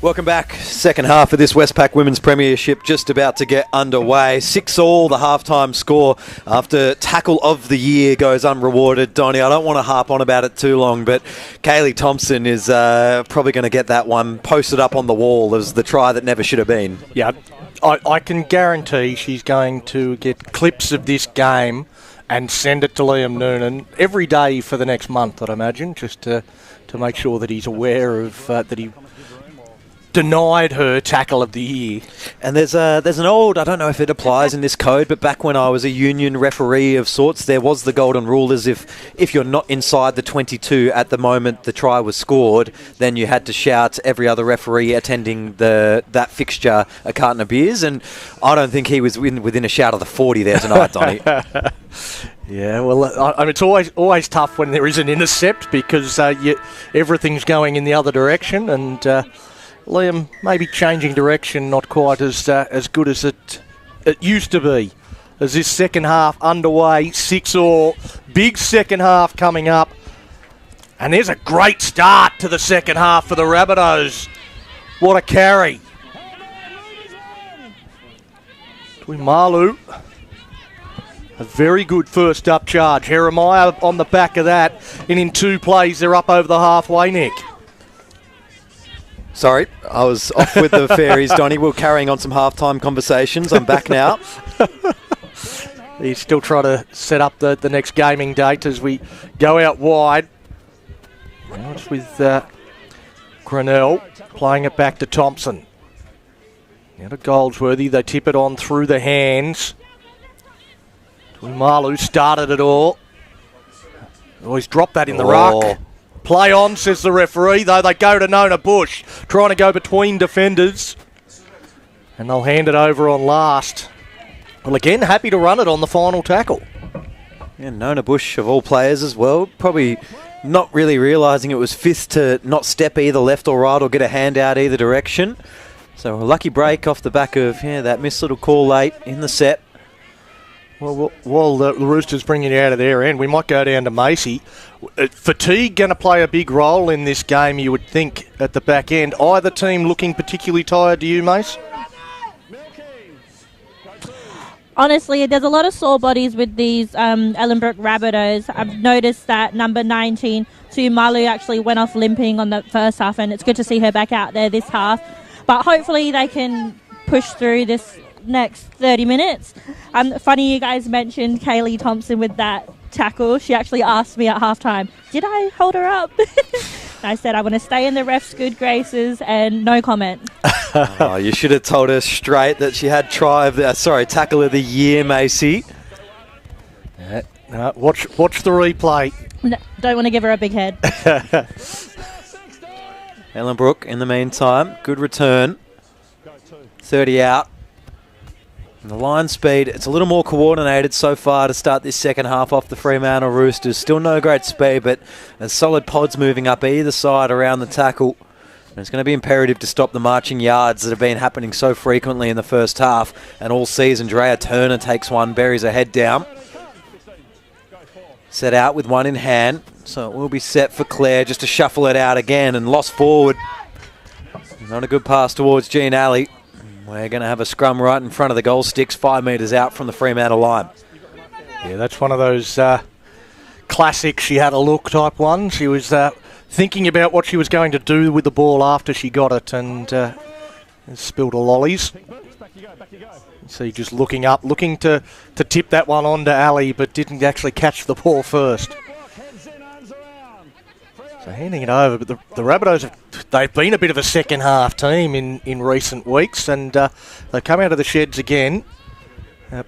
Welcome back. Second half of this Westpac Women's Premiership just about to get underway. 6-all, the halftime score after tackle of the year goes unrewarded. Donnie, I don't want to harp on about it too long, but Kaylee Thompson is probably going to get that one posted up on the wall as the try that never should have been. Yeah, I can guarantee she's going to get clips of this game and send it to Liam Noonan every day for the next month, I'd imagine, just to make sure that he's aware of that he denied her tackle of the year. And there's an old, I don't know if it applies in this code, but back when I was a union referee of sorts, there was the golden rule as if you're not inside the 22 at the moment the try was scored, then you had to shout every other referee attending that fixture a carton of beers, and I don't think he was within a shout of the 40 there tonight, Donnie. Yeah, well, I mean, it's always tough when there is an intercept because everything's going in the other direction, and Liam maybe changing direction, not quite as good as it used to be. As this second half underway, 6-all, big second half coming up. And there's a great start to the second half for the Rabbitohs. What a carry. Tuimalu, a very good first up charge. Jeremiah on the back of that. And in 2 plays, they're up over the halfway, Nick. Sorry, I was off with the fairies, Donnie. We're carrying on some halftime conversations. I'm back now. He's still trying to set up the next gaming date as we go out wide. Now it's with Grinnell playing it back to Thompson. Now to Goldsworthy. They tip it on through the hands. Tuimalu started it all. Oh, he's dropped that in the ruck. Play on, says the referee, though they go to Nona Bush, trying to go between defenders. And they'll hand it over on last. Well, again, happy to run it on the final tackle. Yeah, Nona Bush, of all players as well, probably not really realising it was fifth to not step either left or right or get a hand out either direction. So a lucky break off the back of that missed little call late in the set. Well, while the Roosters bringing it out of their end, we might go down to Macy. Fatigue going to play a big role in this game, you would think, at the back end. Either team looking particularly tired to you, Mace? Honestly, there's a lot of sore bodies with these Ellenbrook Rabbitohs. I've noticed that number 19, Tuimalu, actually went off limping on the first half, and it's good to see her back out there this half. But hopefully they can push through this next 30 minutes. Funny you guys mentioned Kaylee Thompson with that tackle. She actually asked me at halftime, did I hold her up? I said I want to stay in the ref's good graces and no comment. Oh, you should have told her straight that she had tackle of the year, Macy. Watch the replay. No, don't want to give her a big head. Ellenbrook in the meantime, good return. 30 out. And the line speed, it's a little more coordinated so far to start this second half off the Fremantle Roosters. Still no great speed, but there's solid pods moving up either side around the tackle. And it's going to be imperative to stop the marching yards that have been happening so frequently in the first half and all season. Drea Turner takes one, buries her head down. Set out with one in hand, so it will be set for Clare just to shuffle it out again and lost forward. Not a good pass towards Jean Alley. We're going to have a scrum right in front of the goal sticks, 5 metres out from the Fremantle line. Yeah, that's one of those classic she had a look type one. She was thinking about what she was going to do with the ball after she got it and spilled her lollies. So just looking up, looking to tip that one on to Ali, but didn't actually catch the ball first. So handing it over, but the Rabbitohs, they've been a bit of a second half team in recent weeks, and they've come out of the sheds again,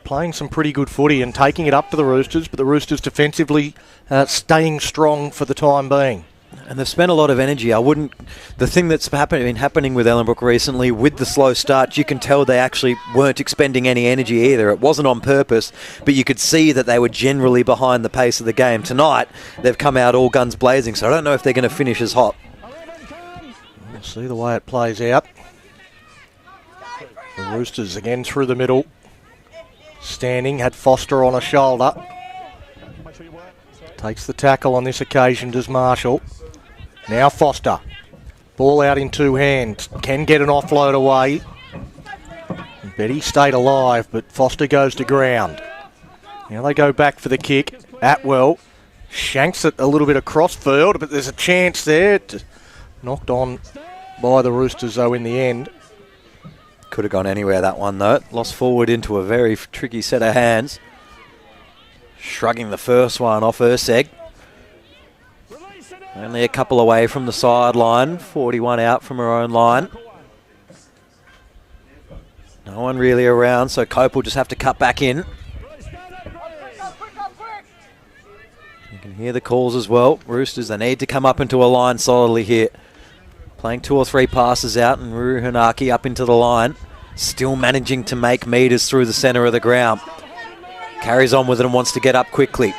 playing some pretty good footy and taking it up to the Roosters, but the Roosters defensively staying strong for the time being. And they've spent a lot of energy. The thing that's been happening with Ellenbrook recently, with the slow start, you can tell they actually weren't expending any energy either. It wasn't on purpose, but you could see that they were generally behind the pace of the game. Tonight, they've come out all guns blazing, so I don't know if they're going to finish as hot. We'll see the way it plays out. The Roosters again through the middle. Standing, had Foster on a shoulder. Takes the tackle on this occasion, does Marshall. Now Foster. Ball out in two hands. Can get an offload away. Betty stayed alive, but Foster goes to ground. Now they go back for the kick. Atwell shanks it a little bit across field, but there's a chance there. Knocked on by the Roosters, though, in the end. Could have gone anywhere, that one, though. Lost forward into a very tricky set of hands. Shrugging the first one off Urseg. Only a couple away from the sideline. 41 out from her own line. No one really around, so Cope will just have to cut back in. You can hear the calls as well. Roosters, they need to come up into a line solidly here. Playing 2 or 3 passes out, and Ruhanaki up into the line. Still managing to make meters through the centre of the ground. Carries on with it and wants to get up quickly.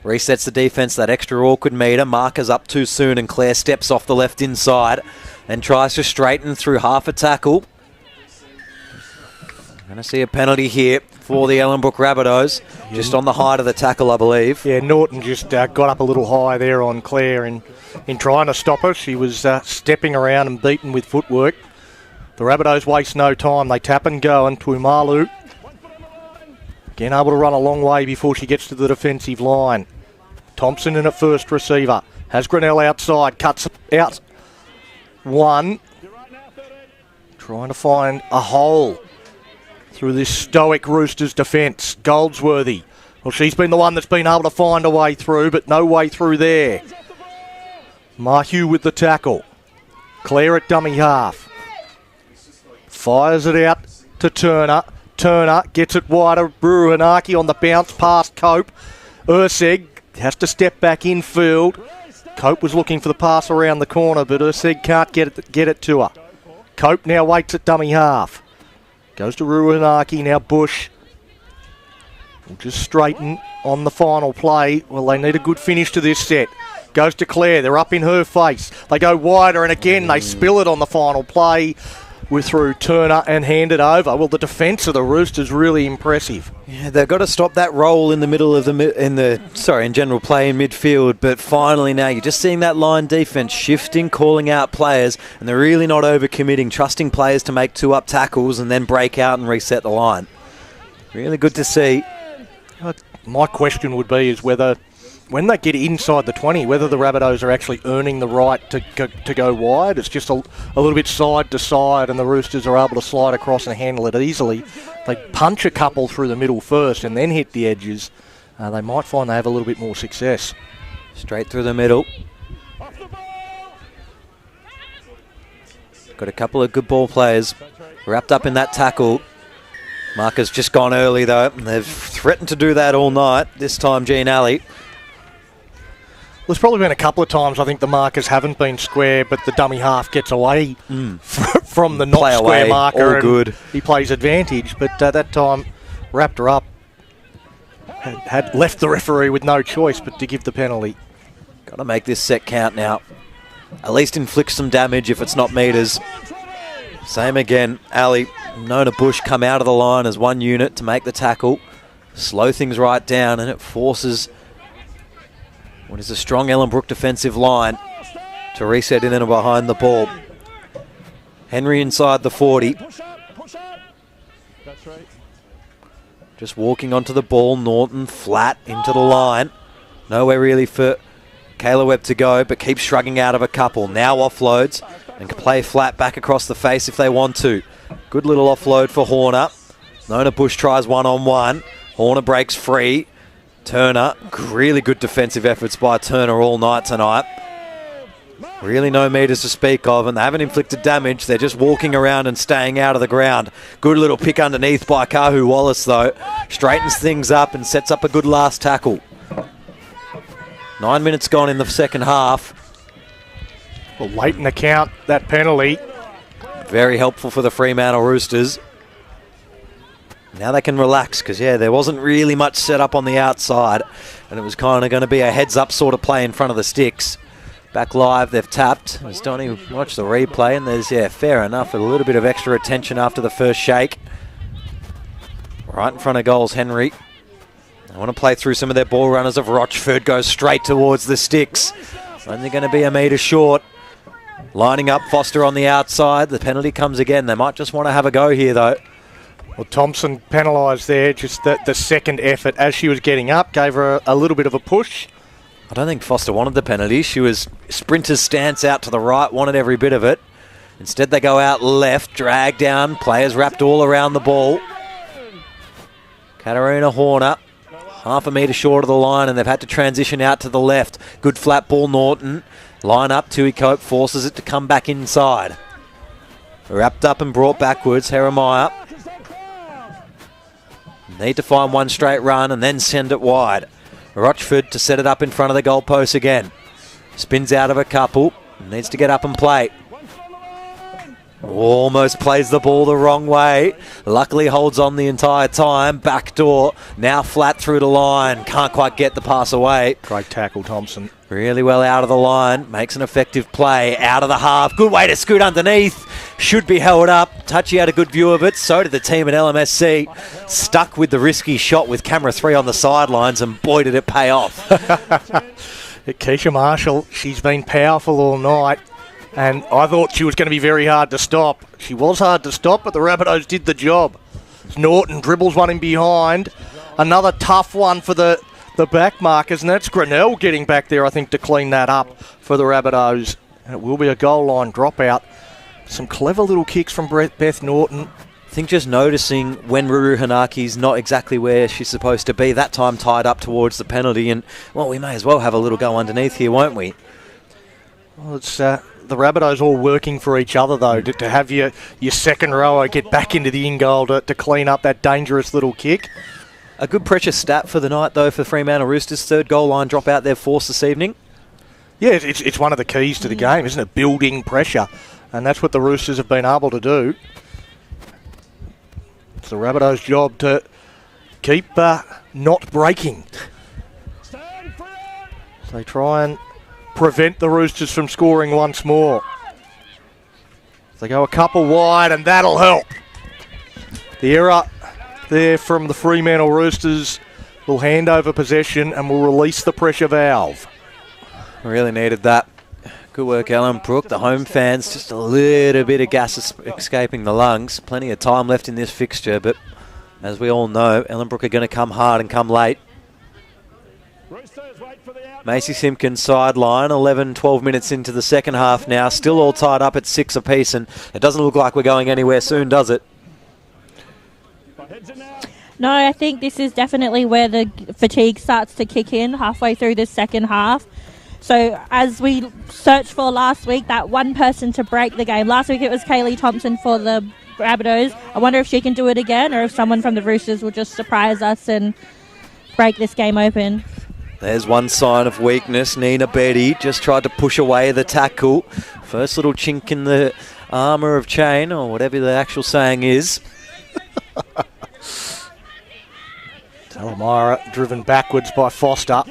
Resets the defence, that extra awkward meter. Marker's up too soon, and Claire steps off the left inside and tries to straighten through half a tackle. Going to see a penalty here for the Ellenbrook Rabbitohs, just on the height of the tackle, I believe. Yeah, Norton just got up a little high there on Claire in trying to stop her. She was stepping around and beaten with footwork. The Rabbitohs waste no time. They tap and go, and Tuimalu again able to run a long way before she gets to the defensive line. Thompson in at first receiver. Has Grinnell outside. Cuts out one. Trying to find a hole through this stoic Roosters defence. Goldsworthy. Well, she's been the one that's been able to find a way through, but no way through there. Mahue with the tackle. Claire at dummy half. Fires it out to Turner. Turner gets it wider. Ruhanaki on the bounce past Cope. Urseg has to step back in field. Cope was looking for the pass around the corner, but Urseg can't get it to her. Cope now waits at dummy half. Goes to Ruhanaki, now Bush. Will just straighten on the final play. Well, they need a good finish to this set. Goes to Claire, they're up in her face. They go wider, and again they spill it on the final play. We're through Turner and hand it over. Well, the defence of the Roosters really impressive. Yeah, they've got to stop that roll in the middle of in general play in midfield. But finally now you're just seeing that line defence shifting, calling out players, and they're really not overcommitting, trusting players to make 2-up tackles and then break out and reset the line. Really good to see. My question would be is whether, when they get inside the 20, whether the Rabbitohs are actually earning the right to go wide. It's just a little bit side to side, and the Roosters are able to slide across and handle it easily. They punch a couple through the middle first and then hit the edges. They might find they have a little bit more success. Straight through the middle. Got a couple of good ball players wrapped up in that tackle. Marker's just gone early though. They've threatened to do that all night. This time Jean Alley. There's probably been a couple of times I think the markers haven't been square, but the dummy half gets away from the not square marker. All good. He plays advantage, but that time wrapped her up. Had left the referee with no choice but to give the penalty. Got to make this set count now. At least inflict some damage if it's not meters. Same again. Ali, Nona Bush come out of the line as one unit to make the tackle. Slow things right down, and it forces what is a strong Ellenbrook defensive line to reset in and behind the ball. Henry inside the 40. Just walking onto the ball. Norton flat into the line. Nowhere really for Kayla Webb to go, but keeps shrugging out of a couple. Now offloads and can play flat back across the face if they want to. Good little offload for Horner. Nona Bush tries one-on-one. Horner breaks free. Turner, really good defensive efforts by Turner all night tonight. Really no meters to speak of, and they haven't inflicted damage. They're just walking around and staying out of the ground. Good little pick underneath by Kahu Wallace, though. Straightens things up and sets up a good last tackle. 9 minutes gone in the second half. Well, late in the count, that penalty. Very helpful for the Fremantle Roosters. Now they can relax because, yeah, there wasn't really much set up on the outside, and it was kind of going to be a heads-up sort of play in front of the sticks. Back live, they've tapped. As Donnie watched the replay, and there's, yeah, fair enough, a little bit of extra attention after the first shake. Right in front of goals, Henry. They want to play through some of their ball runners of Rochford, goes straight towards the sticks. Only going to be a metre short. Lining up Foster on the outside. The penalty comes again. They might just want to have a go here, though. Well, Thompson penalised there, just the second effort as she was getting up, gave her a little bit of a push. I don't think Foster wanted the penalty. She was sprinter's stance out to the right, wanted every bit of it. Instead, they go out left, drag down, players wrapped all around the ball. Katarina Horner, half a metre short of the line, and they've had to transition out to the left. Good flat ball, Norton. Line up, Tui Cope forces it to come back inside. Wrapped up and brought backwards, Jeremiah. Need to find one straight run and then send it wide. Rochford to set it up in front of the goalpost again. Spins out of a couple. Needs to get up and play. Almost plays the ball the wrong way. Luckily holds on the entire time. Back door. Now flat through the line. Can't quite get the pass away. Great tackle, Thompson. Really well out of the line. Makes an effective play. Out of the half. Good way to scoot underneath. Should be held up. Touchy had a good view of it. So did the team at LMSC. Stuck with the risky shot with camera 3 on the sidelines, and boy did it pay off. Keisha Marshall, she's been powerful all night. And I thought she was going to be very hard to stop. She was hard to stop, but the Rabbitohs did the job. Norton dribbles one in behind. Another tough one for the back markers, and that's Grinnell getting back there, I think, to clean that up for the Rabbitohs. And it will be a goal line dropout. Some clever little kicks from Beth Norton. I think just noticing when Ruru Hanaki's not exactly where she's supposed to be, that time tied up towards the penalty, and, well, we may as well have a little go underneath here, won't we? Well, it's the Rabbitohs all working for each other, though, to have your second rower get back into the in-goal to clean up that dangerous little kick. A good pressure stat for the night, though, for Fremantle Roosters. Third goal line dropout they've forced this evening. Yeah, it's one of the keys to the game, isn't it? Building pressure. And that's what the Roosters have been able to do. It's the Rabbitohs' job to keep not breaking. So they try and prevent the Roosters from scoring once more. They go a couple wide, and that'll help. The error there from the Fremantle Roosters will hand over possession and will release the pressure valve. Really needed that. Good work, Ellenbrook. The home fans, just a little bit of gas escaping the lungs. Plenty of time left in this fixture, but as we all know, Ellenbrook are going to come hard and come late. Macy Simpkins sideline, 11, 12 minutes into the second half now. Still all tied up at 6 apiece, and it doesn't look like we're going anywhere soon, does it? No, I think this is definitely where the fatigue starts to kick in halfway through the second half. So as we searched for last week, that one person to break the game. Last week it was Kaylee Thompson for the Rabbitohs. I wonder if she can do it again, or if someone from the Roosters will just surprise us and break this game open. There's one sign of weakness. Nina Betty just tried to push away the tackle. First little chink in the armour of chain, or whatever the actual saying is. Talamara driven backwards by Foster.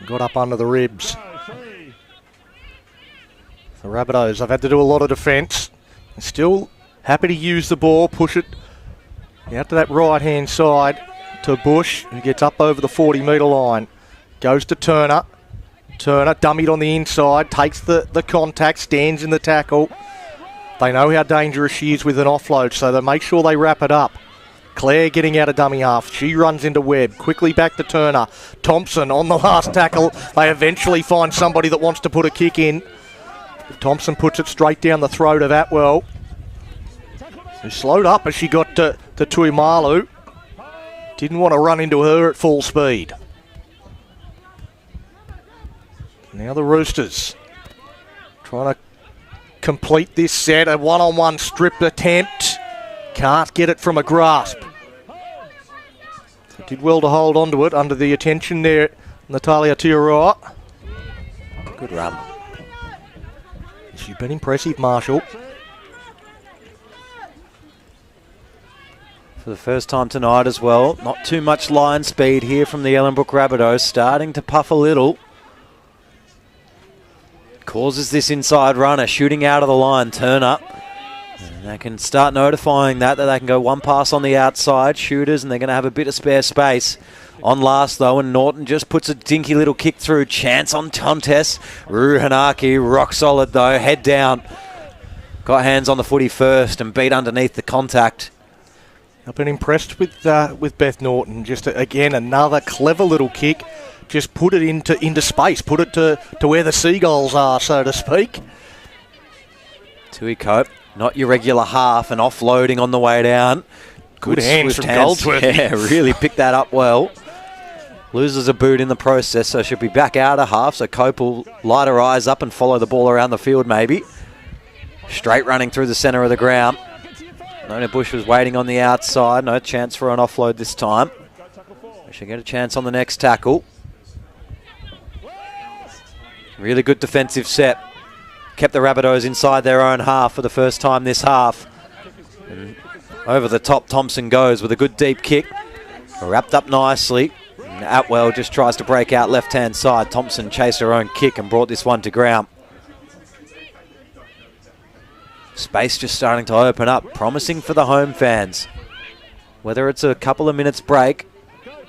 Got up under the ribs. The Rabbitohs have had to do a lot of defence. Still happy to use the ball, push it out to that right-hand side to Bush, who gets up over the 40-metre line. Goes to Turner. Turner, dummied on the inside, takes the contact, stands in the tackle. They know how dangerous she is with an offload, so they make sure they wrap it up. Claire getting out of dummy half. She runs into Webb. Quickly back to Turner. Thompson on the last tackle. They eventually find somebody that wants to put a kick in. Thompson puts it straight down the throat of Atwell, who slowed up as she got to Tuimalu. Didn't want to run into her at full speed. Now the Roosters trying to complete this set. A one-on-one strip attempt. Can't get it from a grasp. Did well to hold on to it under the attention there, Natalia Tiaroa. Good run. She's been impressive, Marshall. For the first time tonight as well. Not too much line speed here from the Ellenbrook Rabbitohs. Starting to puff a little. Causes this inside runner. Shooting out of the line. Turner. And they can start notifying that they can go one pass on the outside. Shooters, and they're going to have a bit of spare space. On last, though, and Norton just puts a dinky little kick through. Chance on contest. Ruhanaki, rock solid, though. Head down. Got hands on the footy first and beat underneath the contact. I've been impressed with Beth Norton. Just, again, another clever little kick. Just put it into space. Put it to where the seagulls are, so to speak. Tui Cope, not your regular half, and offloading on the way down. Good hands from Goldsworthy. Yeah, really picked that up well. Loses a boot in the process, so she'll be back out of half. So Cope will light her eyes up and follow the ball around the field maybe. Straight running through the centre of the ground. Nona Bush was waiting on the outside. No chance for an offload this time. She'll get a chance on the next tackle. Really good defensive set. Kept the Rabbitohs inside their own half for the first time this half. And over the top, Thompson goes with a good deep kick. Wrapped up nicely. And Atwell just tries to break out left-hand side. Thompson chased her own kick and brought this one to ground. Space just starting to open up, promising for the home fans. Whether it's a couple of minutes break,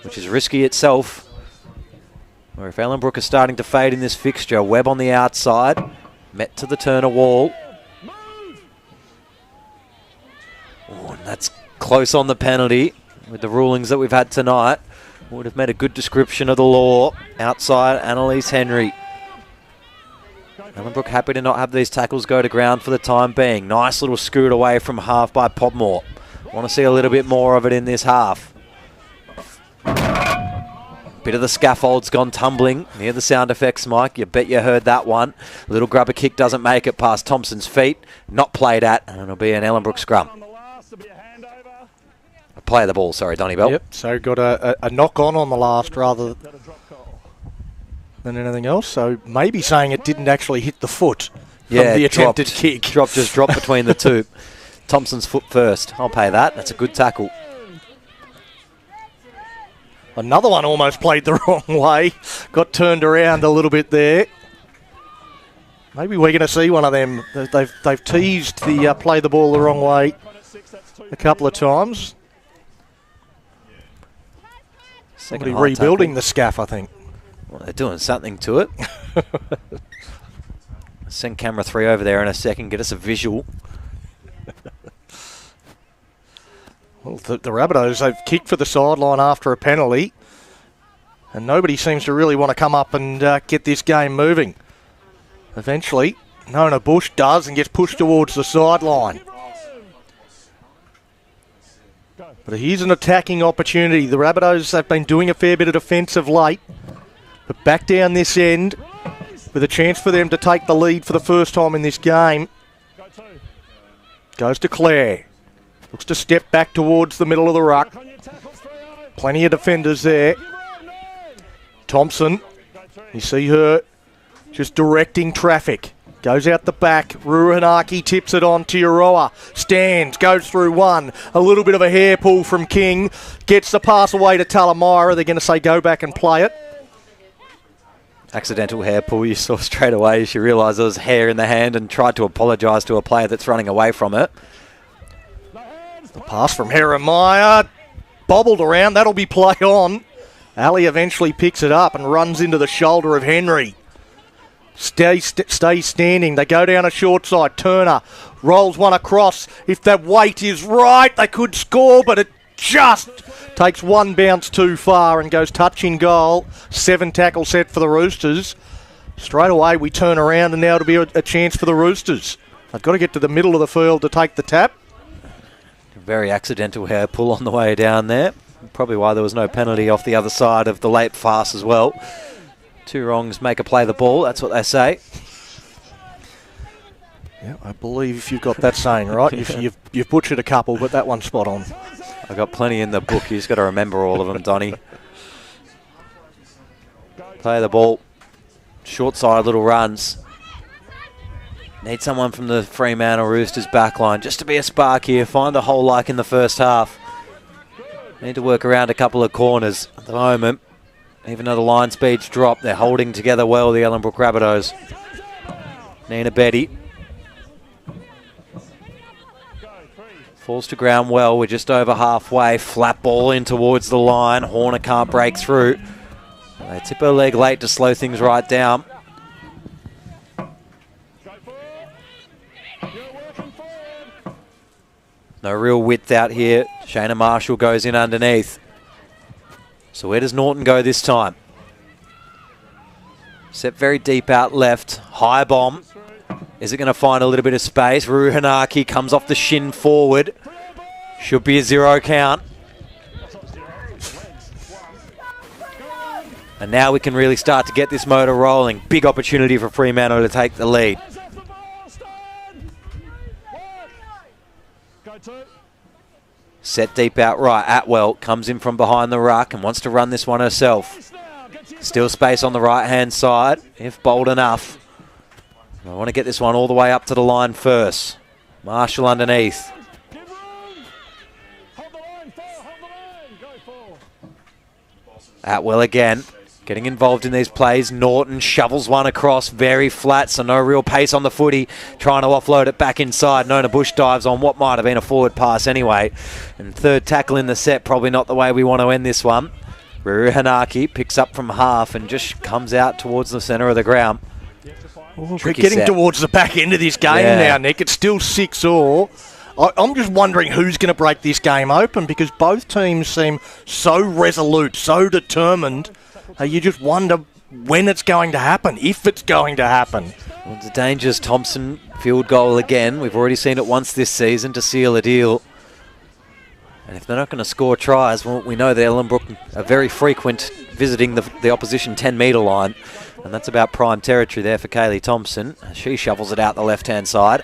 which is risky itself, or if Ellenbrook is starting to fade in this fixture. Webb on the outside, met to the Turner wall. Oh, and that's close on the penalty with the rulings that we've had tonight. Would have made a good description of the law. Outside, Annalise Henry. Ellenbrook happy to not have these tackles go to ground for the time being. Nice little scoot away from half by Podmore. Want to see a little bit more of it in this half. Bit of the scaffold's gone tumbling near the sound effects, Mike. You bet you heard that one. Little grubber kick doesn't make it past Thompson's feet. Not played at, and it'll be an Ellenbrook scrum. Play the ball, sorry, Donny Bell. Yep, so got a knock on the last rather than anything else. So maybe saying it didn't actually hit the foot from the attempted kick. Just dropped between the two. Thompson's foot first. I'll pay that. That's a good tackle. Another one almost played the wrong way. Got turned around a little bit there. Maybe we're going to see one of them. They've teased the play the ball the wrong way a couple of times. Somebody rebuilding the scaff, I think. Well, they're doing something to it. Send camera 3 over there in a second. Get us a visual. Well, the Rabbitohs, they've kicked for the sideline after a penalty, and nobody seems to really want to come up and get this game moving. Eventually, Nona Bush does and gets pushed towards the sideline. But here's an attacking opportunity. The Rabbitohs have been doing a fair bit of defence of late, but back down this end with a chance for them to take the lead for the first time in this game. Goes to Clare. Looks to step back towards the middle of the ruck. Plenty of defenders there. Thompson, you see her just directing traffic. Goes out the back. Ruhanaki tips it on to Euroa. Stands, goes through one. A little bit of a hair pull from King. Gets the pass away to Talamira. They're going to say go back and play it. Accidental hair pull. You saw straight away. She realised there was hair in the hand and tried to apologise to a player that's running away from it. The pass from Heremiah. Bobbled around. That'll be play on. Ali eventually picks it up and runs into the shoulder of Henry. Stay standing. They go down a short side. Turner rolls one across. If that weight is right, they could score, but it just takes one bounce too far and goes touch in goal. 7 tackle set for the Roosters. Straight away we turn around and now it'll be a chance for the Roosters. They've got to get to the middle of the field to take the tap. Very accidental hair pull on the way down there. Probably why there was no penalty off the other side of the late fast as well. 2 wrongs make a play the ball, that's what they say. Yeah, I believe you've got that saying right. You've butchered a couple, but that one's spot on. I got plenty in the book. You just got to remember all of them, Donny. Play the ball. Short side little runs. Need someone from the Fremantle Roosters backline just to be a spark here. Find a hole like in the first half. Need to work around a couple of corners at the moment. Even though the line speed's dropped, they're holding together well, the Ellenbrook Rabbitohs. Nina Betty. Falls to ground well. We're just over halfway. Flat ball in towards the line. Horner can't break through. They tip her leg late to slow things right down. No real width out here. Shayna Marshall goes in underneath. So where does Norton go this time? Set very deep out left. High bomb. Is it going to find a little bit of space? Ruhanaki comes off the shin forward. Should be a 0 count. And now we can really start to get this motor rolling. Big opportunity for Fremantle to take the lead. Set deep out right. Atwell comes in from behind the ruck and wants to run this one herself. Still space on the right-hand side, if bold enough. I want to get this one all the way up to the line first. Marshall underneath. Atwell again. Getting involved in these plays. Norton shovels one across, very flat, so no real pace on the footy. Trying to offload it back inside. Nona Bush dives on what might have been a forward pass anyway. And third tackle in the set, probably not the way we want to end this one. Ruhanaki picks up from half and just comes out towards the centre of the ground. We're getting towards the back end of this game now, Nick. It's still 6-all. I'm just wondering who's going to break this game open because both teams seem so resolute, so determined. You just wonder when it's going to happen, if it's going to happen. Well, the danger's Thompson field goal again. We've already seen it once this season to seal a deal. And if they're not going to score tries, well, we know that Ellenbrook are very frequent visiting the opposition 10-metre line. And that's about prime territory there for Kaylee Thompson. She shovels it out the left-hand side.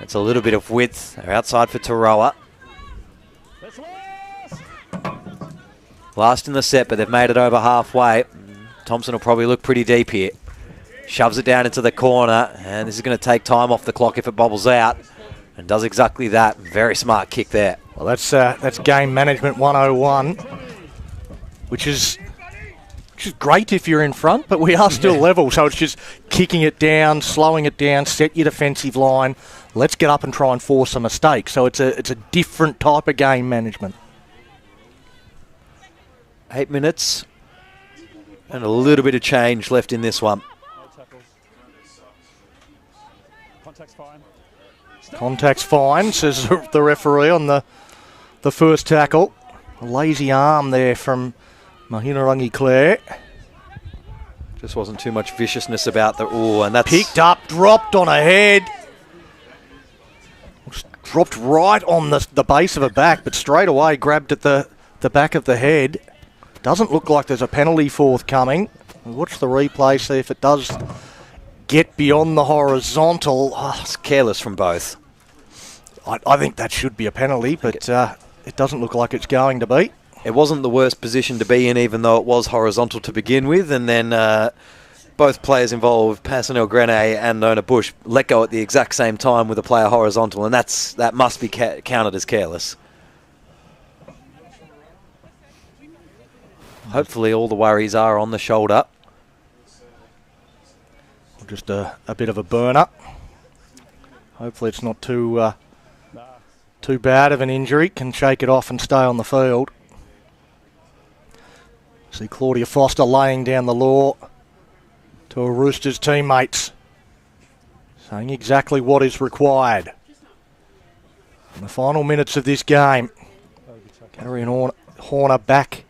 It's a little bit of width. They're outside for Taroa. Last in the set, but they've made it over halfway. Thompson will probably look pretty deep here. Shoves it down into the corner, and this is going to take time off the clock if it bobbles out. And does exactly that. Very smart kick there. Well, that's game management 101, which is great if you're in front, but we are still level, so it's just kicking it down, slowing it down, set your defensive line. Let's get up and try and force a mistake. So it's a different type of game management. 8 minutes and a little bit of change left in this one. Contact's fine, says the referee on the first tackle. A lazy arm there from Mahinarangi Clare. Just wasn't too much viciousness about the... Ooh, and that's... Picked up, dropped on a head. Dropped right on the base of her back, but straight away grabbed at the back of the head. Doesn't look like there's a penalty forthcoming. We'll watch the replay, see if it does get beyond the horizontal. Oh, it's careless from both. I think that should be a penalty, but it doesn't look like it's going to be. It wasn't the worst position to be in, even though it was horizontal to begin with, and then both players involved, Passanel Grene and Nona Bush, let go at the exact same time with a player horizontal, and that must be counted as careless. Hopefully all the worries are on the shoulder. Just a bit of a burner. Hopefully it's not too bad of an injury. Can shake it off and stay on the field. See Claudia Foster laying down the law to her Roosters teammates, saying exactly what is required. In the final minutes of this game, Katarina Horner back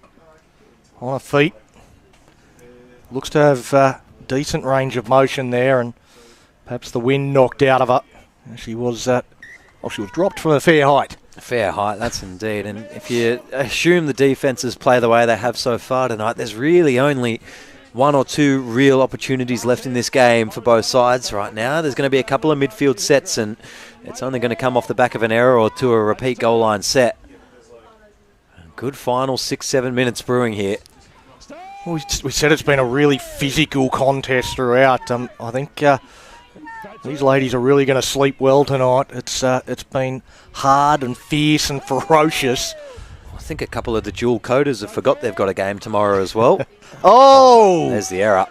on her feet. Looks to have decent range of motion there, and perhaps the wind knocked out of her. She was dropped from a fair height. Fair height, that's indeed. And if you assume the defences play the way they have so far tonight, there's really only one or two real opportunities left in this game for both sides right now. There's going to be a couple of midfield sets, and it's only going to come off the back of an error or two, a repeat goal line set. Good final 6-7 minutes brewing here. Well, we said it's been a really physical contest throughout. I think these ladies are really going to sleep well tonight. It's been hard and fierce and ferocious. I think a couple of the dual coders have forgot they've got a game tomorrow as well. Oh! There's the error.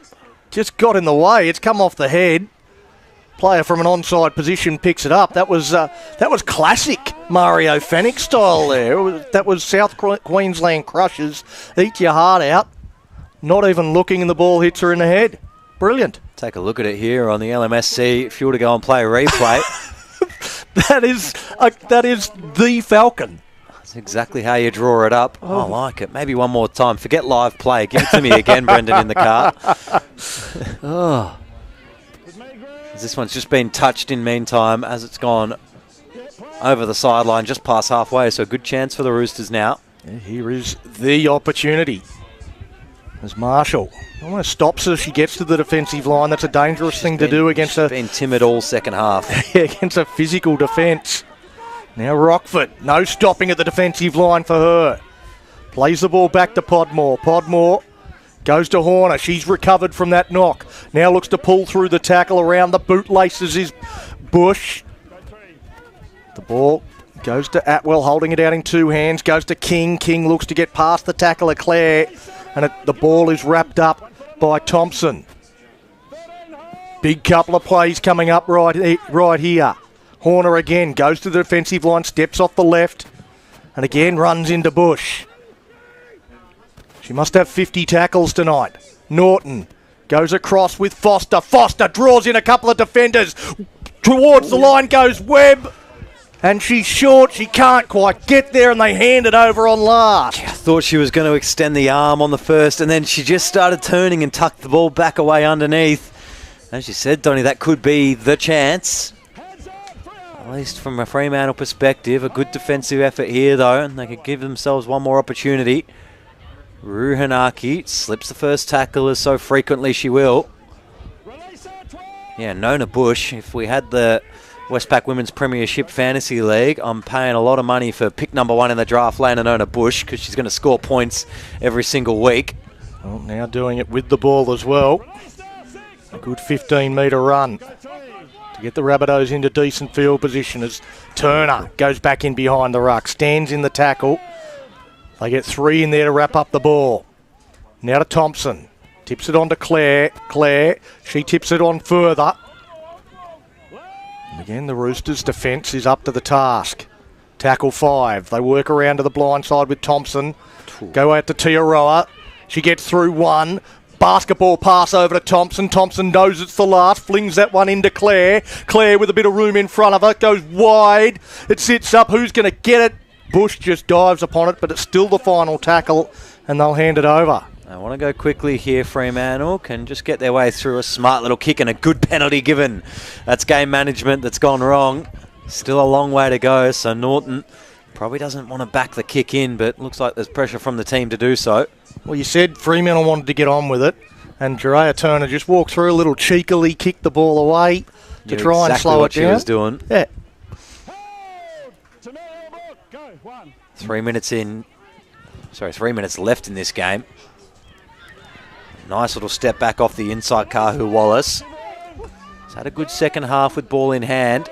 Just got in the way. It's come off the head. player from an onside position picks it up. That was classic Mario Fenech style there. That was South Queensland Crushers. Eat your heart out. Not even looking, and the ball hits her in the head. Brilliant. Take a look at it here on the LMSC. If you were to go and play a replay, that is the Falcon. that's exactly how you draw it up. Oh, I like it. Maybe one more time. Forget live play. Give it to me again, Brendan, in the car. Oh. This one's just been touched in meantime as it's gone over the sideline just past halfway, so a good chance for the Roosters now. Yeah, here is the opportunity. As Marshall almost stops her. She gets to the defensive line. That's a dangerous thing to do against a... been timid all second half. against a physical defence. Now Rockford, no stopping at the defensive line for her. Plays the ball back to Podmore. Podmore goes to Horner. She's recovered from that knock. Now looks to pull through the tackle around the bootlaces is Bush. The ball goes to Atwell, holding it out in two hands. Goes to King. King looks to get past the tackler, Clare. And the ball is wrapped up by Thompson. Big couple of plays coming up right here. Horner again goes to the defensive line, steps off the left, and again runs into Bush. She must have 50 tackles tonight. Norton goes across with Foster. Foster draws in a couple of defenders. Towards the line goes Webb. And she's short. She can't quite get there, and they hand it over on last. I thought she was going to extend the arm on the first, and then she just started turning and tucked the ball back away underneath. As you said, Donnie, that could be the chance. At least from a Fremantle perspective, a good defensive effort here, though, and they could give themselves one more opportunity. Ruhanaki slips the first tackle as so frequently she will. Yeah, Nona Bush, if we had the Westpac Women's Premiership Fantasy League, I'm paying a lot of money for pick number 1 in the draft, Lana Nona Bush, because she's going to score points every single week. Well, now doing it with the ball as well. A good 15-metre run to get the Rabbitohs into decent field position as Turner goes back in behind the ruck, stands in the tackle. They get 3 in there to wrap up the ball. Now to Thompson. Tips it on to Clare. Clare, she tips it on further. And again, the Roosters' defence is up to the task. Tackle 5. They work around to the blind side with Thompson. Go out to Tiaroa. She gets through 1. Basketball pass over to Thompson. Thompson knows it's the last. Flings that one into Clare. Clare with a bit of room in front of her. Goes wide. It sits up. Who's going to get it? Bush just dives upon it, but it's still the final tackle, and they'll hand it over. I want to go quickly here. Fremantle can just get their way through a smart little kick and a good penalty given. That's game management that's gone wrong. Still a long way to go, so Norton probably doesn't want to back the kick in, but looks like there's pressure from the team to do so. Well, you said Fremantle wanted to get on with it, and Jerea Turner just walked through a little cheekily, kicked the ball away to try and slow it down. Exactly what she was doing. Yeah. 3 minutes left in this game. Nice little step back off the inside, Kahu Wallace. He's had a good second half with ball in hand.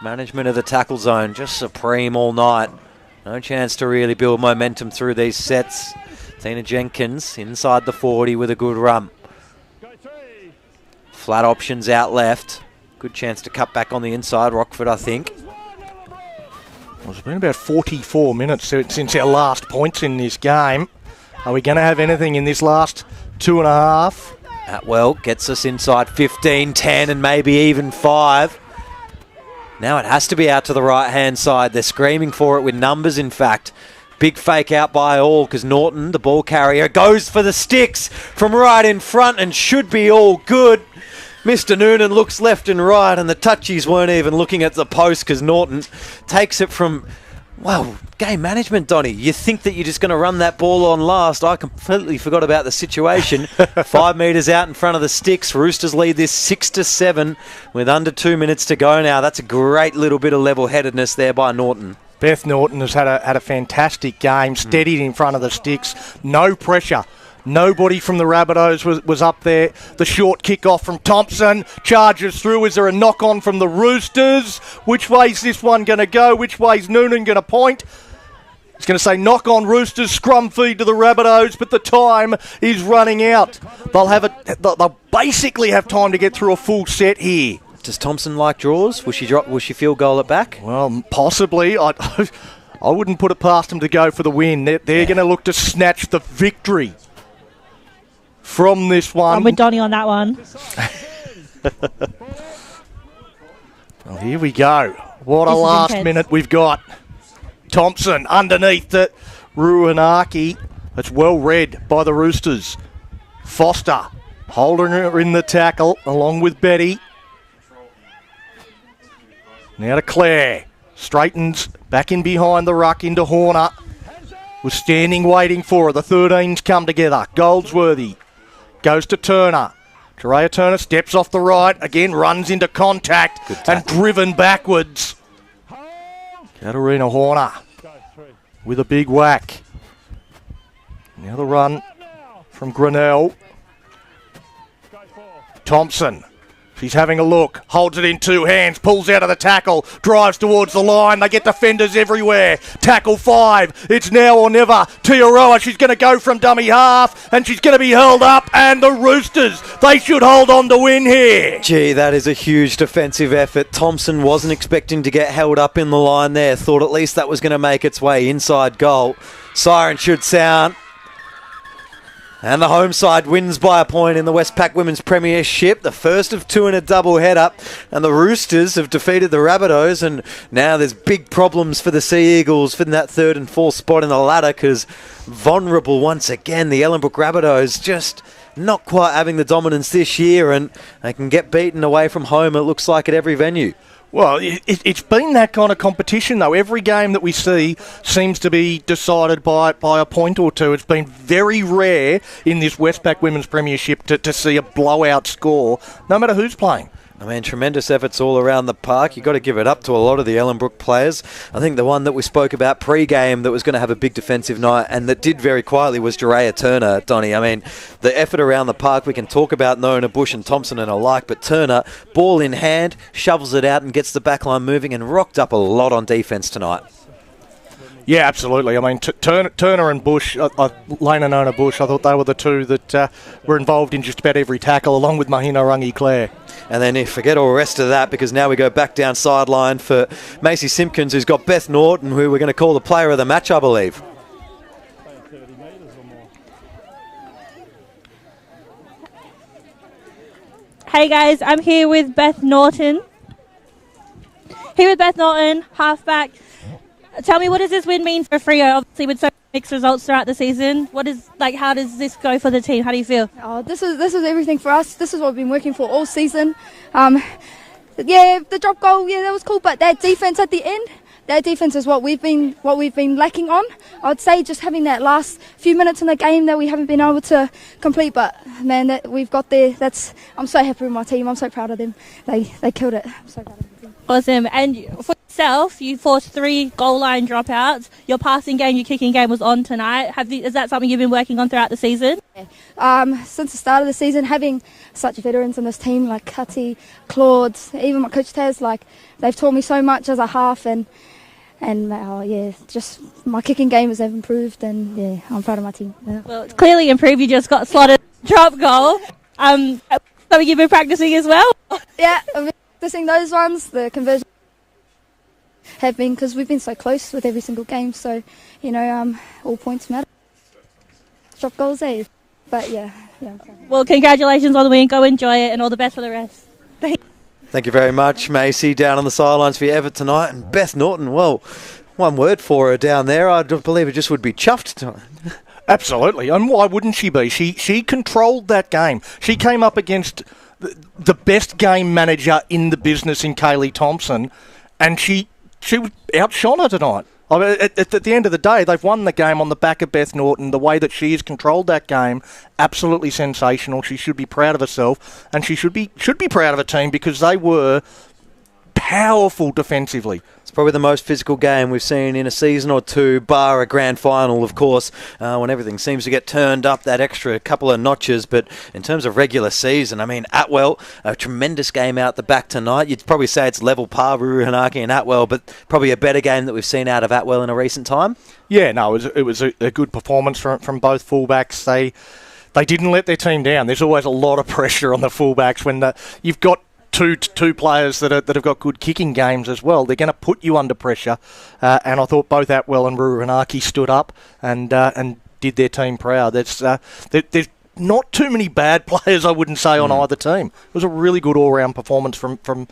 Management of the tackle zone, just supreme all night. No chance to really build momentum through these sets. Tina Jenkins inside the 40 with a good run. Flat options out left. Good chance to cut back on the inside, Rockford, I think. Well, it's been about 44 minutes since our last points in this game. Are we going to have anything in this last 2.5? Atwell gets us inside 15, 10 and maybe even 5. Now it has to be out to the right-hand side. They're screaming for it with numbers, in fact. Big fake out by all because Norton, the ball carrier, goes for the sticks from right in front and should be all good. Mr. Noonan looks left and right, and the touchies weren't even looking at the post because Norton takes it from, well, game management, Donnie. You think that you're just going to run that ball on last. I completely forgot about the situation. 5 metres out in front of the sticks. Roosters lead this 6-7 with under 2 minutes to go now. That's a great little bit of level-headedness there by Norton. Beth Norton has had a fantastic game, steadied in front of the sticks, no pressure. Nobody from the Rabbitohs was up there. The short kickoff from Thompson charges through. Is there a knock-on from the Roosters? Which way's this one going to go? Which way's Noonan going to point? It's going to say knock on Roosters, scrum feed to the Rabbitohs, but the time is running out. They'll basically have time to get through a full set here. Does Thompson like draws? Will she field goal it back? Well, possibly. I wouldn't put it past them to go for the win. They're going to look to snatch the victory from this one. I'm with Donnie on that one. Well, here we go. What a last minute we've got. Thompson underneath the Ruanaki. That's well read by the Roosters. Foster holding her in the tackle along with Betty. Now to Clare. Straightens back in behind the ruck into Horner. Was standing waiting for her. The 13s come together. Goldsworthy goes to Turner. Jerea Turner steps off the right. Again runs into contact and driven backwards. Katarina Horner with a big whack. Now the run from Grinnell. Thompson. She's having a look, holds it in two hands, pulls out of the tackle, drives towards the line. They get defenders everywhere. Tackle 5. It's now or never. Tiaroa, she's going to go from dummy half, and she's going to be held up. And the Roosters, they should hold on to win here. Gee, that is a huge defensive effort. Thompson wasn't expecting to get held up in the line there. Thought at least that was going to make its way inside goal. Siren should sound. And the home side wins by a point in the Westpac Women's Premiership, the first of 2 in a double header. And the Roosters have defeated the Rabbitohs, and now there's big problems for the Sea Eagles for that 3rd and 4th spot in the ladder, because vulnerable once again, the Ellenbrook Rabbitohs just not quite having the dominance this year, and they can get beaten away from home, it looks like, at every venue. Well, it's been that kind of competition, though. Every game that we see seems to be decided by a point or two. It's been very rare in this Westpac Women's Premiership to see a blowout score, no matter who's playing. I mean, tremendous efforts all around the park. You've got to give it up to a lot of the Ellenbrook players. I think the one that we spoke about pre-game that was going to have a big defensive night and that did very quietly was Jerea Turner, Donnie. I mean, the effort around the park, we can talk about Nona Bush and Thompson and alike, but Turner, ball in hand, shovels it out and gets the backline moving and rocked up a lot on defence tonight. Yeah, absolutely. I mean, Turner and Bush, Lane and Nona Bush, I thought they were the two that were involved in just about every tackle, along with Mahina Rangi Clare. And then forget all the rest of that, because now we go back down sideline for Macy Simpkins, who's got Beth Norton, who we're going to call the player of the match, I believe. Hey guys, I'm here with Beth Norton. Halfback. Tell me, what does this win mean for Freo? Obviously, with so many mixed results throughout the season, how does this go for the team? How do you feel? Oh, this is everything for us. This is what we've been working for all season. The drop goal, that was cool, but that defense at the end, that defense is what we've been lacking on. I'd say just having that last few minutes in the game that we haven't been able to complete, but man, that we've got there. I'm so happy with my team. I'm so proud of them. They killed it. I'm so proud of them. Awesome. And for yourself, you forced 3 goal line dropouts. Your passing game, your kicking game was on tonight. Is that something you've been working on throughout the season? Since the start of the season, having such veterans in this team like Cutty, Claude, even my coach Taz, they've taught me so much as a half, and just my kicking game has improved, and I'm proud of my team. Yeah. Well, it's clearly improved. You just got slotted drop goal. Something you've been practicing as well? Yeah, I've been practicing those ones. The conversion have been, because we've been so close with every single game, so all points matter. Drop goals, but yeah. Well, congratulations on the win. Go enjoy it, and all the best for the rest. Thank you very much, Macy, down on the sidelines for your effort tonight. And Beth Norton, well, one word for her down there. I believe it just would be chuffed tonight. Absolutely, and why wouldn't she be? She controlled that game. She came up against the best game manager in the business in Kaylee Thompson, and she outshone her tonight. I mean, at the end of the day, they've won the game on the back of Beth Norton. The way that she has controlled that game, absolutely sensational. She should be proud of herself, and she should be proud of her team, because they were powerful defensively. Probably the most physical game we've seen in a season or two, bar a grand final, of course, when everything seems to get turned up that extra couple of notches. But in terms of regular season, I mean, Atwell, a tremendous game out the back tonight. You'd probably say it's level par, Ruhanaki and Atwell, but probably a better game that we've seen out of Atwell in a recent time. Yeah, no, it was a good performance from both fullbacks. They didn't let their team down. There's always a lot of pressure on the fullbacks when you've got two players that have got good kicking games as well. They're going to put you under pressure, and I thought both Atwell and Ruhanaki stood up and did their team proud. There's not too many bad players, I wouldn't say, on either team. It was a really good all-round performance from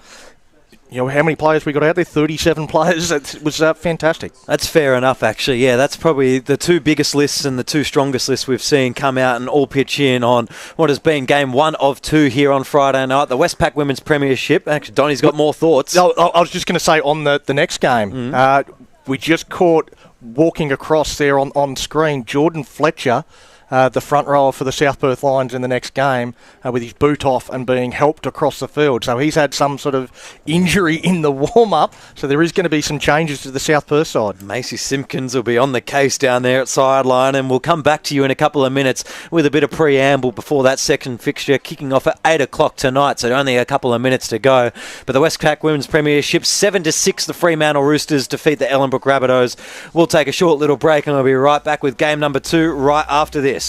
how many players we got out there? 37 players. It was fantastic. That's fair enough, actually. Yeah, that's probably the two biggest lists and the two strongest lists we've seen come out and all pitch in on what has been game 1 of 2 here on Friday night, the Westpac Women's Premiership. Actually, Donnie's got more thoughts. I was just going to say on the next game, we just caught walking across there on screen Jordan Fletcher, the front rower for the South Perth Lions in the next game, with his boot off and being helped across the field. So he's had some sort of injury in the warm-up, so there is going to be some changes to the South Perth side. Macy Simpkins will be on the case down there at sideline, and we'll come back to you in a couple of minutes with a bit of preamble before that second fixture kicking off at 8 o'clock tonight, so only a couple of minutes to go. But the Westpac Women's Premiership, 7-6, the Fremantle Roosters defeat the Ellenbrook Rabbitohs. We'll take a short little break and we'll be right back with game number 2 right after this.